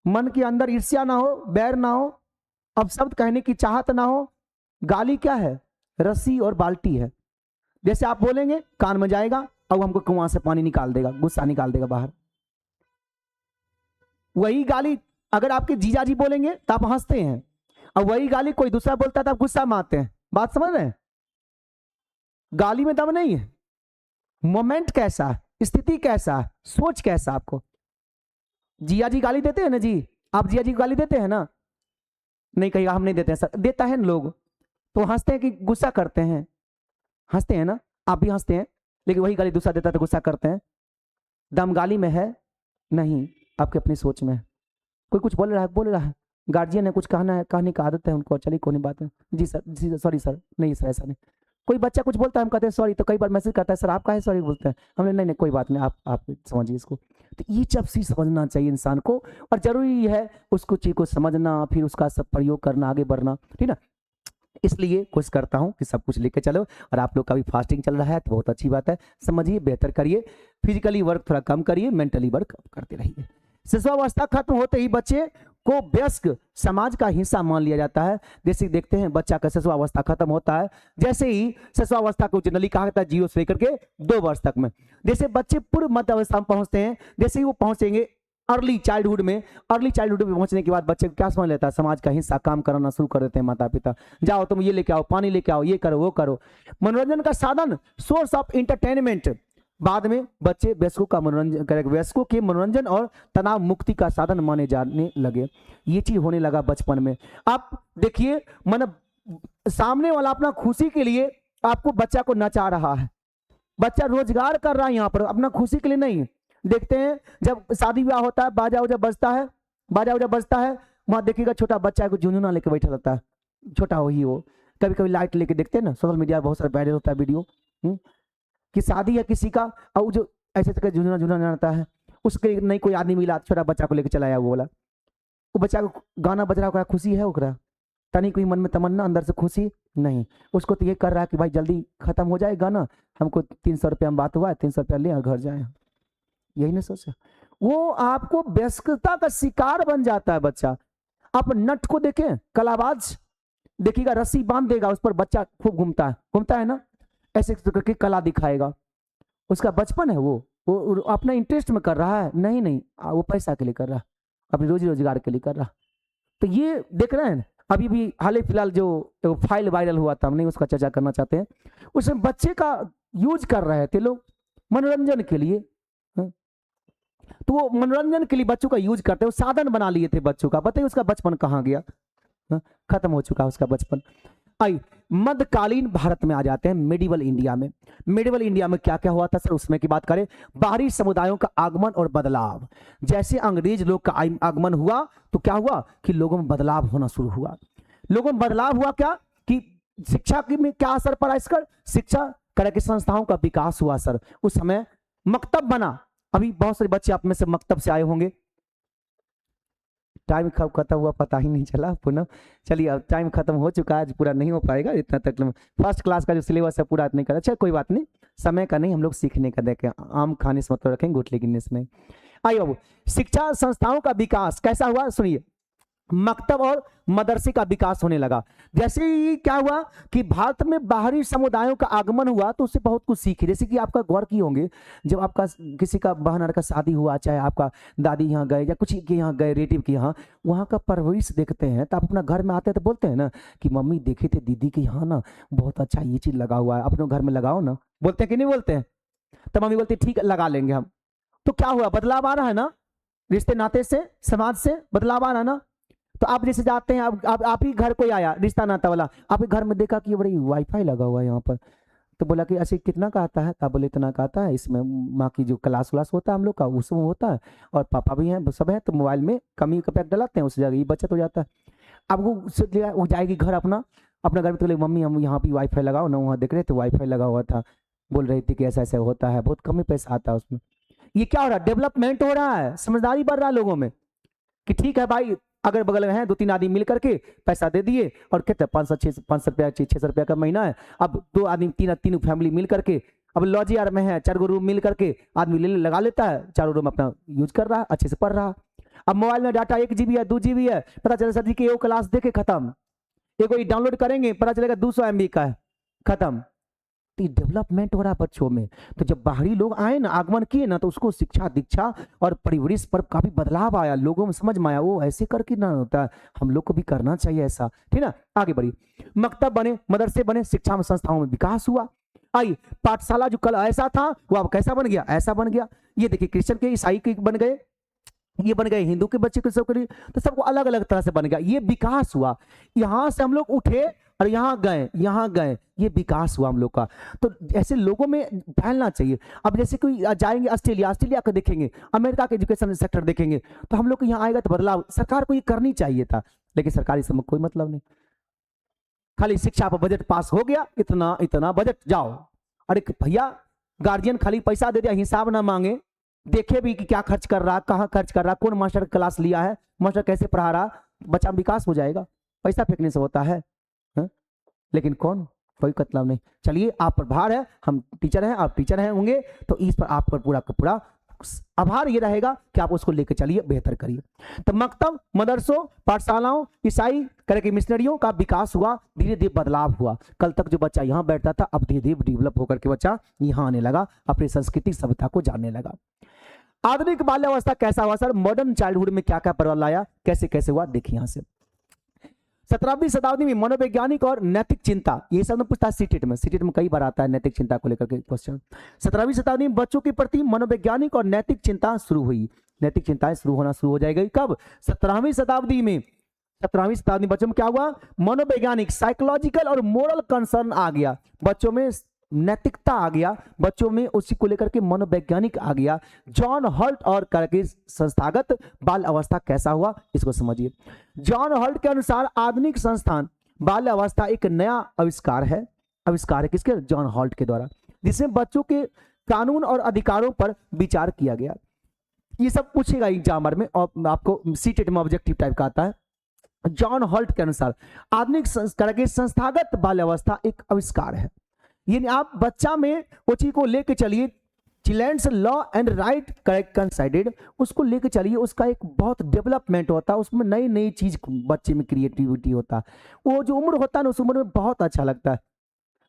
मन के अंदर ईर्ष्या ना हो, बैर ना हो, अपशब्द कहने की चाहत ना हो, गाली क्या है, रस्सी और बाल्टी है। जैसे आप बोलेंगे कान में जाएगा और हमको कुआं से पानी निकाल देगा, गुस्सा निकाल देगा बाहर। वही गाली अगर आपके जीजा जी बोलेंगे तो आप हंसते हैं, और वही गाली कोई दूसरा बोलता है तो आप गुस्सा में आते हैं। बात समझ रहे हैं। गाली में दम नहीं है, मोमेंट कैसा है, स्थिति कैसा है, सोच कैसा आपको। जिया जी गाली देते हैं ना जी, आप जिया जी गाली देते हैं ना, नहीं कहिएगा हम नहीं देते हैं सर, देता है ना लोग, तो हंसते हैं कि गुस्सा करते हैं, हंसते हैं ना, आप भी हंसते हैं, लेकिन वही गाली दूसरा देता है तो गुस्सा करते हैं। दम गाली में है नहीं, आपके अपनी सोच में है। कोई कुछ बोल रहा है, गार्जियन है, कुछ कहना है, कहने की आदत है उनको, चलिए कोई बात है, जी सर, जी सॉरी सर, नहीं सर ऐसा नहीं। कोई बच्चा कुछ बोलता है, हम कहते हैं सॉरी, तो कई बार मैसेज करता है सर आप काहे सॉरी बोलते हैं, हमने नहीं नहीं कोई बात नहीं, आप समझिए इसको। तो ये सब चीज समझना चाहिए इंसान को, और जरूरी है उसको चीज को समझना, फिर उसका सब प्रयोग करना, आगे बढ़ना, ठीक ना। इसलिए कोशिश करता हूं कि सब कुछ लेके चलो। और आप लोग का भी फास्टिंग चल रहा है तो बहुत अच्छी बात है, समझिए, बेहतर करिए, फिजिकली वर्क थोड़ा कम करिए, मेंटली वर्क करते रहिए। शिशुअवस्था खत्म होते ही बच्चे को वयस्क समाज का हिस्सा मान लिया जाता है। जैसे देखते हैं बच्चा का शिशुअवस्था खत्म होता है, जैसे ही शिशुअवस्था को जनरली कहा जाता है 0 से लेकर के 2 वर्ष तक में, जैसे बच्चे पूर्व मध्य अवस्था में पहुंचते हैं, जैसे ही वो पहुंचेंगे अर्ली चाइल्डहुड में पहुंचने के बाद बच्चे को क्या समझ लेता है, समाज का हिस्सा, काम कराना शुरू कर देते हैं माता पिता। जाओ तुम ये लेके आओ, पानी लेके आओ, ये करो वो करो, मनोरंजन का साधन, सोर्स ऑफ इंटरटेनमेंट। बाद में बच्चे वयस्कों के मनोरंजन और तनाव मुक्ति का साधन माने जाने लगे। ये चीज होने लगा बचपन में। आप देखिए, मन सामने वाला अपना खुशी के लिए आपको बच्चा को नचा रहा है, बच्चा रोजगार कर रहा है यहाँ पर, अपना खुशी के लिए नहीं। देखते हैं जब शादी विवाह होता है, बाजा उजा बजता है, वहां देखिएगा छोटा बच्चा को झुनझुना लेके बैठा रहता है, छोटा हो ही वो, कभी कभी लाइट लेके देखते हैं ना, सोशल मीडिया बहुत सारा वायरल होता है वीडियो कि शादी है किसी का, और जो ऐसे झुनझुना रहता है, उसके नहीं कोई आदमी मिला, छोटा बच्चा को लेके चलाया, वो बोला, वो बच्चा को गाना बज रहा, खुशी है ओकरा, तनी कोई मन में तमन्ना, अंदर से खुशी नहीं, उसको तो ये कर रहा है कि भाई जल्दी खत्म हो जाए गाना, हमको 300 रुपया में बात हुआ है, 300 रुपया ले और घर जाए, यही नहीं सोचा। वो आपको व्यस्तता का शिकार बन जाता है बच्चा। आप नट को देखें, कलाबाज देखिएगा, रस्सी बांध देगा, उस पर बच्चा खूब घूमता है ना, ऐसे करके कला दिखाएगा, उसका बचपन है, वो अपना इंटरेस्ट में कर रहा है, नहीं वो पैसा के लिए कर रहा है, अपनी रोजी रोजगार के लिए कर रहा। तो ये देख रहे हैं, अभी भी हाल फिलहाल जो फाइल वायरल हुआ था, हम नहीं उसका चर्चा करना चाहते हैं, उसमें बच्चे का यूज कर रहे थे लोग मनोरंजन के लिए। तो वो मनोरंजन के लिए बच्चों का यूज करते हैं, वो साधन बना लिए थे बच्चों का, बताइए उसका बचपन कहाँ गया, खत्म हो चुका उसका बचपन। आई मध्यकालीन भारत में आ जाते हैं, मेडिवल इंडिया में क्या क्या हुआ था सर, उसमें की बात करें। बाहरी समुदायों का आगमन और बदलाव, जैसे अंग्रेज लोग का आगमन हुआ तो क्या हुआ कि लोगों में बदलाव होना शुरू हुआ। लोगों में बदलाव हुआ क्या कि शिक्षा में क्या असर पड़ा इसका, शिक्षा तरह की संस्थाओं का विकास हुआ सर। उस समय मकतब बना, अभी बहुत सारे बच्चे आप में से मकतब से आए होंगे, टाइम कब खत्म हुआ पता ही नहीं चला पुनः। चलिए अब टाइम खत्म हो चुका है, आज पूरा नहीं हो पाएगा इतना तक, फर्स्ट क्लास का जो सिलेबस है पूरा नहीं करा, अच्छा कोई बात नहीं, समय का नहीं, हम लोग सीखने का देखें, आम खाने से मतलब रखें, गुठली गिनने से नहीं। आइए अब शिक्षा संस्थाओं का विकास कैसा हुआ सुनिए। मकतब और मदरसे का विकास होने लगा। जैसे ही क्या हुआ कि भारत में बाहरी समुदायों का आगमन हुआ तो उससे बहुत कुछ सीखे। जैसे कि आपका गौर किए होंगे, जब आपका किसी का बहन का शादी हुआ, चाहे आपका दादी यहाँ गए या कुछ के यहाँ गए, रिलेटिव के यहाँ, वहाँ का परवरिश देखते हैं तो आप अपना घर में आते हैं तो बोलते हैं ना कि मम्मी देखे थे दीदी के यहाँ ना बहुत अच्छा ये चीज लगा हुआ है, अपने घर में लगाओ ना, बोलते हैं कि नहीं बोलते हैं? तो मम्मी बोलती ठीक लगा लेंगे हम। तो क्या हुआ, बदलाव आ रहा है ना, रिश्ते नाते से, समाज से बदलाव आ रहा है ना। तो आप जैसे जाते हैं, आप ही घर कोई आया रिश्ता नाता वाला, आपके घर में देखा कि बड़ी वाईफाई लगा हुआ है यहाँ पर, तो बोला कि ऐसे कितना का आता है, तब बोले इतना का आता है, इसमें माँ की जो क्लास व्लास होता है हम लोग का उसमें होता है, और पापा भी हैं सब हैं, तो मोबाइल में कमी का पैक डलाते हैं, उस जगह ये बचत हो जाता है। अब वो जाएगी घर अपना घर में, तो बोले मम्मी हम यहाँ भी वाईफाई लगाओ ना, वहाँ देख रहे थे वाईफाई लगा हुआ था, बोल रही थी कि ऐसा ऐसा होता है, बहुत कम ही पैसा आता है उसमें। ये क्या हो रहा है, डेवलपमेंट हो रहा है, समझदारी बढ़ रहा है लोगों में कि ठीक है भाई, अगर बगल में है 2-3 आदमी मिल करके पैसा दे दिए, और कितना 500 रुपया 600 रुपया का महीना है, अब 2 आदमी 3 फैमिली मिल करके, अब लॉज यार में है 4 रूम मिल करके आदमी लगा लेता है, 4 रूम अपना यूज कर रहा है, अच्छे से पढ़ रहा है। अब मोबाइल में डाटा 1 GB है 2 GB है, पता चला सर जी की वो क्लास देखे खत्म, एक कोई डाउनलोड करेंगे पता चलेगा 200 MB का है, खत्म। डेवलपमेंट हो रहा है बच्चों में। तो जब बाहरी लोग आए ना, आगमन किए ना, तो उसको शिक्षा दीक्षा और परिवरिश पर काफी बदलाव आया, लोगों में समझ में आया वो ऐसे करके ना होता है, हम लोग को भी करना चाहिए ऐसा, ठीक ना। आगे बढ़ी, मकतब बने, मदरसे बने, शिक्षा में संस्थाओं में विकास हुआ। आई पाठशाला जो कल ऐसा था वो अब कैसा बन गया, ऐसा बन गया। ये देखिए क्रिश्चियन के, ईसाई के बन गए, ये बन गए हिंदू के बच्चे के, सब के लिए, तो सबको अलग अलग तरह से बन गया, ये विकास हुआ। यहां से हम लोग उठे और यहाँ गए, ये विकास हुआ हम लोग का। तो ऐसे लोगों में फैलना चाहिए। अब जैसे कोई जाएंगे ऑस्ट्रेलिया का देखेंगे, अमेरिका के एजुकेशन सेक्टर देखेंगे, तो हम लोग को यहाँ आएगा तो बदलाव सरकार को ये करनी चाहिए था, लेकिन सरकारी इसमें कोई मतलब नहीं, खाली शिक्षा पर बजट पास हो गया, इतना बजट जाओ। अरे भैया गार्जियन खाली पैसा दे दिया, हिसाब ना मांगे, देखे भी कि क्या खर्च कर रहा, कहाँ खर्च कर रहा, कौन मास्टर क्लास लिया है, मास्टर कैसे पढ़ा रहा, बच्चा में विकास हो जाएगा। पैसा फेंकने से होता है हाँ? लेकिन कौन, कोई मतलब नहीं। चलिए, आप पर भार है, हम टीचर हैं, आप टीचर हैं होंगे, तो इस पर आप पर पूरा का पूरा आभार ये रहेगा कि आप उसको लेकर चलिए, बेहतर करिए। तो मकतब, मदरसों, पाठशालाओं, ईसाई तरह की मिशनरियों का विकास हुआ, धीरे धीरे बदलाव हुआ। कल तक जो बच्चा यहाँ बैठता था, अब धीरे धीरे डेवलप होकर के बच्चा यहाँ आने लगा, अपनी संस्कृति सभ्यता को जानने लगा। आधुनिक बाल्यावस्था कैसा हुआ सर? मॉडर्न चाइल्डहुड में क्या क्या बदलाव लाया, कैसे कैसे हुआ, देखिए यहाँ से। 17वीं शताब्दी में मनोवैज्ञानिक और नैतिक चिंता, ये सब पूछता है सीटेट में कई बार आता है नैतिक चिंता को लेकर के क्वेश्चन। 17वीं शताब्दी में बच्चों के प्रति मनोवैज्ञानिक और नैतिक चिंता शुरू हुई। नैतिक चिंताएं शुरू हो जाएगी कब? 17वीं शताब्दी में। 17वीं शताब्दी बच्चों में क्या हुआ? मनोवैज्ञानिक, साइकोलॉजिकल और मोरल कंसर्न आ गया, बच्चों में नैतिकता आ गया, बच्चों में उसी को लेकर के मनोवैज्ञानिक आ गया। जॉन हॉल्ट और करके संस्थागत बाल अवस्था कैसा हुआ, इसको समझिए। जॉन हॉल्ट के अनुसार आधुनिक संस्थान बाल अवस्था एक नया आविष्कार है। आविष्कार है किसके? जॉन हॉल्ट के द्वारा, जिसमें बच्चों के कानून और अधिकारों पर विचार किया गया। ये सब पूछेगा एग्जामर में और आपको सीटेट में ऑब्जेक्टिव टाइप का आता है। जॉन हॉल्ट के अनुसार आधुनिक संस्थागत बाल अवस्था एक आविष्कार है, यानी आप बच्चा में वो चीज को लेके चलिए, children's law and right correct considered, उसको लेके चलिए, उसका एक बहुत डेवलपमेंट होता है, उसमें नई नई चीज बच्चे में क्रिएटिविटी होता है। वो जो उम्र होता है ना, उस उम्र में बहुत अच्छा लगता है।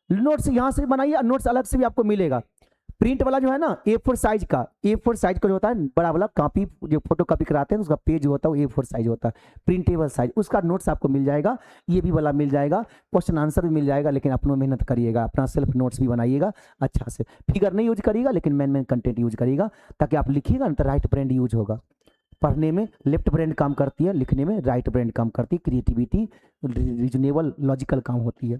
नोट्स यहाँ से बनाइए, नोट्स अलग से भी आपको मिलेगा। प्रिंट वाला जो है ना, A4 साइज का जो होता है बड़ा वाला कॉपी, जो फोटो कॉपी कराते हैं उसका पेज जो होता है वो A4 साइज होता है, प्रिंटेबल साइज, उसका नोट्स आपको मिल जाएगा। ये भी वाला मिल जाएगा, क्वेश्चन आंसर भी मिल जाएगा, लेकिन अपना मेहनत करिएगा, अपना सेल्फ नोट्स भी बनाइएगा अच्छा से। फिगर नहीं यूज करिएगा, लेकिन मेन कंटेंट यूज करिएगा, ताकि आप लिखिएगा ना तो राइट ब्रेन यूज होगा। पढ़ने में लेफ्ट ब्रेन काम करती है, लिखने में राइट ब्रेन काम करती है, क्रिएटिविटी, रीजनेबल, लॉजिकल काम होती है।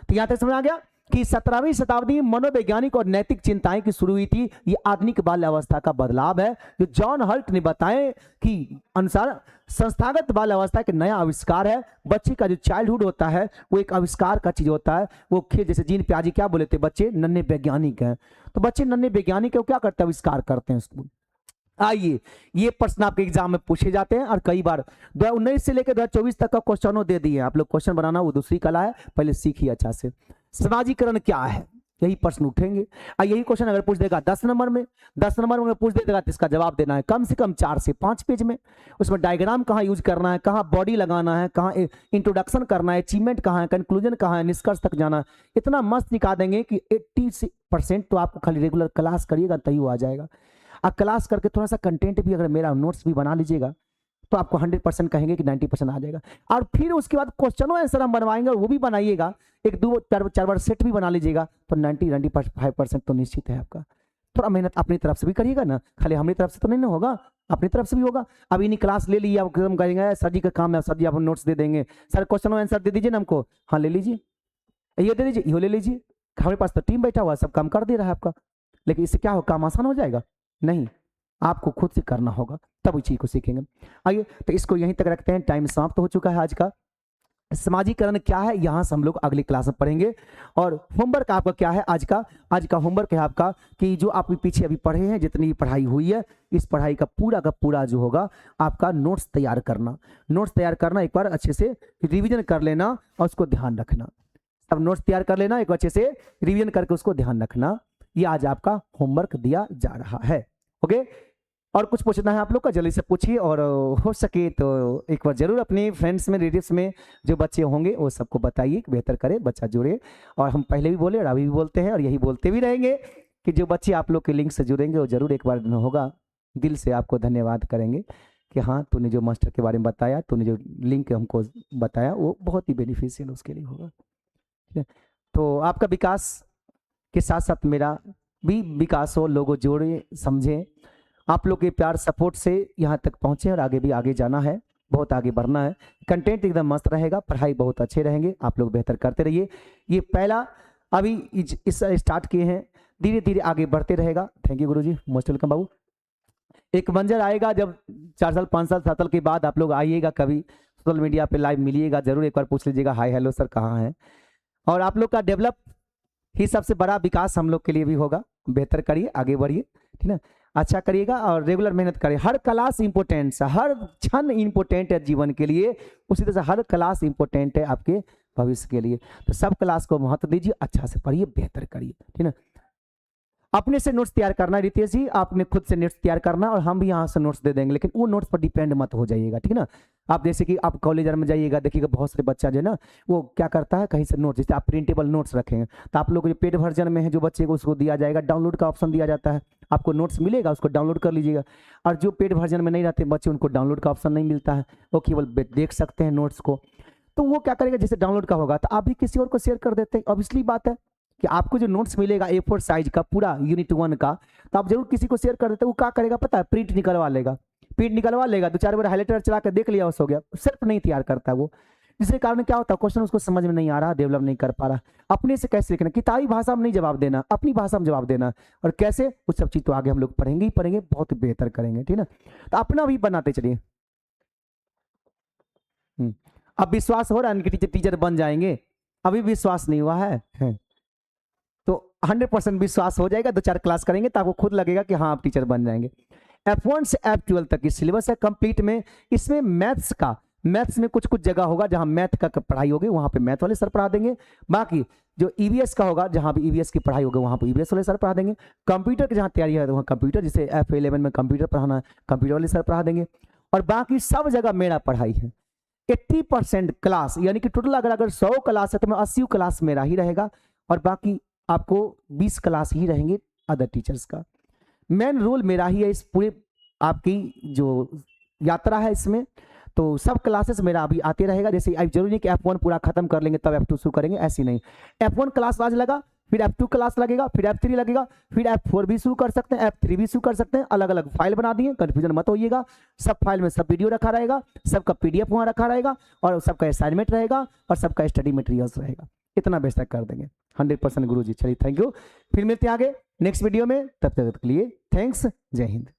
तो यहाँ तक समझ आ गया कि 17वीं शताब्दी में मनोवैज्ञानिक और नैतिक चिंताएं की शुरू हुई थी। ये आधुनिक बाल अवस्था का बदलाव है, जो जॉन हॉल्ट ने बताए कि अनुसार संस्थागत बाल अवस्था एक नया आविष्कार है। बच्चे का जो चाइल्डहुड होता है वो एक आविष्कार का चीज होता है। वो खेल, जैसे जीन प्याजी क्या बोले थे, बच्चे नन्हे वैज्ञानिक हैं, तो बच्चे नन्हे वैज्ञानिक है, वो क्या करते हैं? आविष्कार करते हैं उसको। आइए, ये प्रश्न आपके एग्जाम में पूछे जाते हैं और कई बार 2019 से लेकर 2024 तक का क्वेश्चनों दे दिए। आप लोग क्वेश्चन बनाना वो दूसरी कला है, पहले सीखिए अच्छा से। समाजीकरण क्या है, यही प्रश्न उठेंगे। यही क्वेश्चन अगर पूछ देगा 10 नंबर में, 10 नंबर में पूछ देगा तो इसका जवाब देना है कम से कम 4 से 5 पेज में। उसमें डायग्राम कहाँ यूज करना है, कहाँ बॉडी लगाना है, कहाँ इंट्रोडक्शन करना है, अचीवमेंट कहाँ है, कंक्लूजन कहाँ है, निष्कर्ष तक जाना है, इतना मस्त दिखा देंगे कि 80% तो आपको खाली रेगुलर क्लास करिएगा तभी वो आ जाएगा। आप क्लास करके थोड़ा सा कंटेंट भी, अगर मेरा नोट्स भी बना लीजिएगा तो आपको 100% कहेंगे कि 90% आ जाएगा। और फिर उसके बाद क्वेश्चनों आंसर हम बनवाएंगे और वो भी बनाइएगा, 1-2-4 बार सेट भी बना लीजिएगा, तो 90-95% तो निश्चित है आपका। थोड़ा मेहनत अपनी तरफ से भी करिएगा ना, खाली हमारी तरफ से तो नहीं ना होगा, अपनी तरफ से भी होगा। अब इन्हीं क्लास ले लीजिए, आप खत्म करेंगे, सर जी का काम है, सर जी आप नोट्स दे देंगे, सर क्वेश्चनों आंसर दे दीजिए ना हमको, हाँ ले लीजिए, ये दे दीजिए, ये ले लीजिए। हमारे पास तो टीम बैठा हुआ है, सब काम कर दे रहा है आपका। लेकिन इससे क्या हो, काम आसान हो जाएगा? नहीं, आपको खुद से करना होगा, तब उस चीज को सीखेंगे। आइए, तो इसको यहीं तक रखते हैं, टाइम समाप्त हो चुका है आज का। समाजीकरण क्या है यहां से हम लोग अगली क्लास में पढ़ेंगे। और होमवर्क आपका क्या है आज का होमवर्क है आपका कि जो आप पीछे अभी पढ़े हैं, जितनी पढ़ाई हुई है, इस पढ़ाई का पूरा जो होगा आपका नोट्स तैयार करना, एक बार अच्छे से रिवीजन कर लेना और उसको ध्यान रखना। अब नोट्स तैयार कर लेना, एक बार अच्छे से रिवीजन करके उसको ध्यान रखना। ये आज आपका होमवर्क दिया जा रहा है। ओके, और कुछ पूछना है आप लोग का, जल्दी से पूछिए, और हो सके तो एक बार जरूर अपने फ्रेंड्स में, रिलेटिव्स में जो बच्चे होंगे वो सबको बताइए कि बेहतर करे, बच्चा जुड़े। और हम पहले भी बोले और अभी भी बोलते हैं और यही बोलते भी रहेंगे कि जो बच्चे आप लोग के लिंक से जुड़ेंगे वो जरूर एक बार होगा दिल से आपको धन्यवाद करेंगे कि हाँ, तूने जो मास्टर के बारे में बताया, तूने जो लिंक हमको बताया, वो बहुत ही बेनिफिशियल उसके लिए होगा। ठीक है, तो आपका विकास के साथ साथ मेरा भी विकास हो, लोगों जोड़े, समझें। आप लोग के प्यार सपोर्ट से यहाँ तक पहुँचे और आगे भी आगे जाना है, बहुत आगे बढ़ना है। कंटेंट एकदम मस्त रहेगा, पढ़ाई बहुत अच्छे रहेंगे, आप लोग बेहतर करते रहिए। ये पहला अभी इस स्टार्ट किए हैं, धीरे धीरे आगे बढ़ते रहेगा। Thank you guruji, most welcome बाबू। एक मंजर आएगा जब 4 साल 5 साल 7 साल के बाद आप लोग आइएगा, कभी सोशल मीडिया पे लाइव मिलिएगा, जरूर एक बार पूछ लीजिएगा हाय हेलो सर कहाँ हैं। और आप लोग का डेवलप ही सबसे बड़ा विकास हम लोग के लिए भी होगा। बेहतर करिए, आगे बढ़िए, ठीक है। अच्छा करिएगा और रेगुलर मेहनत करिए। हर क्लास इंपॉर्टेंट है, हर क्षण इंपॉर्टेंट है जीवन के लिए, उसी तरह से हर क्लास इंपॉर्टेंट है आपके भविष्य के लिए। तो सब क्लास को महत्व दीजिए, अच्छा से पढ़िए, बेहतर करिए, ठीक है। अपने से नोट्स तैयार करना रितेश जी, आपने खुद से नोट्स तैयार करना और हम भी यहाँ से नोट्स दे देंगे, लेकिन वो नोट्स पर डिपेंड मत हो जाइएगा, ठीक है ना। आप जैसे कि आप कॉलेज में जाइएगा, देखिएगा बहुत सारे बच्चा जो है ना वो क्या करता है, कहीं से नोट्स, जैसे आप प्रिंटेबल नोट्स रखेंगे तो आप लोग को जो पेड वर्जन में है जो बच्चे को उसको दिया जाएगा, डाउनलोड का ऑप्शन दिया जाता है, आपको नोट्स मिलेगा, उसको डाउनलोड कर लीजिएगा। और जो पेड वर्जन में नहीं रहते बच्चे, उनको डाउनलोड का ऑप्शन नहीं मिलता है, वो केवल देख सकते हैं नोट्स को। तो वो क्या करेगा, जैसे डाउनलोड का होगा तो आप भी किसी और को शेयर कर देते हैं। ऑब्वियसली बात है कि आपको जो नोट्स मिलेगा A4 साइज का पूरा यूनिट 1 का, तो आप जरूर किसी को शेयर कर देते हैं। वो क्या करेगा पता है, प्रिंट निकलवा लेगा, दो चार बार हाईलाइटर चला कर देख लिया, बस हो गया, सिर्फ नहीं तैयार करता है वो। जिसके कारण क्या होता है, क्वेश्चन उसको समझ में नहीं आ रहा, डेवलप नहीं कर पा रहा। अपने से कैसे लिखना, किताबी भाषा में नहीं जवाब देना, अपनी भाषा में जवाब देना। और कैसे, वो सब चीज तो आगे हम लोग पढ़ेंगे ही पढ़ेंगे, बहुत बेहतर करेंगे, ठीक है। तो अपना भी बनाते चलिए। अब विश्वास हो रहा है कि टीचर बन जाएंगे, अभी विश्वास नहीं हुआ है। तो 100% विश्वास हो जाएगा, 2-4 क्लास करेंगे तो आपको खुद लगेगा कि हाँ आप टीचर बन जाएंगे। F1 से F12 तक की सिलेबस है कंप्लीट में। इसमें मैथ्स में कुछ जगह होगा जहां मैथ का पढ़ाई होगी, वहां पे मैथ वाले सर पढ़ा देंगे। बाकी जो EVS का होगा, जहां भी EVS की पढ़ाई होगी वहां पे EVS वाले सर पढ़ा देंगे। कंप्यूटर की जहां तैयारी है वहां कंप्यूटर, जैसे F11 में कंप्यूटर पढ़ाना है, कंप्यूटर वाले सर पढ़ा देंगे। और बाकी सब जगह मेरा पढ़ाई है। 80% क्लास, यानी कि टोटल अगर 100 क्लास है तो मैं 80 क्लास मेरा ही रहेगा, और बाकी आपको 20 क्लास ही रहेंगे अदर टीचर्स का। मेन रोल मेरा ही है इस पूरे आपकी जो यात्रा है इसमें। तो सब क्लासेस मेरा अभी आते रहेगा। जैसे अब जरूरी नहीं कि F1 पूरा खत्म कर लेंगे तब F2 शुरू करेंगे, ऐसी नहीं। F1 क्लास आज लगा, फिर F2 क्लास लगेगा, फिर F3 लगेगा, फिर F4 भी शुरू कर सकते हैं, F3 भी शुरू कर सकते हैं। अलग अलग फाइल बना दिए, कंफ्यूजन मत होइएगा। सब फाइल में सब वीडियो रखा रहेगा, सबका PDF वहां रखा रहेगा, और सबका असाइनमेंट रहेगा, और सबका स्टडी मटेरियल्स रहेगा। इतना बेस्ट तक कर देंगे 100% गुरुजी। चलिए थैंक यू, फिर मिलते हैं आगे नेक्स्ट वीडियो में, तब तक के लिए थैंक्स, जय हिंद।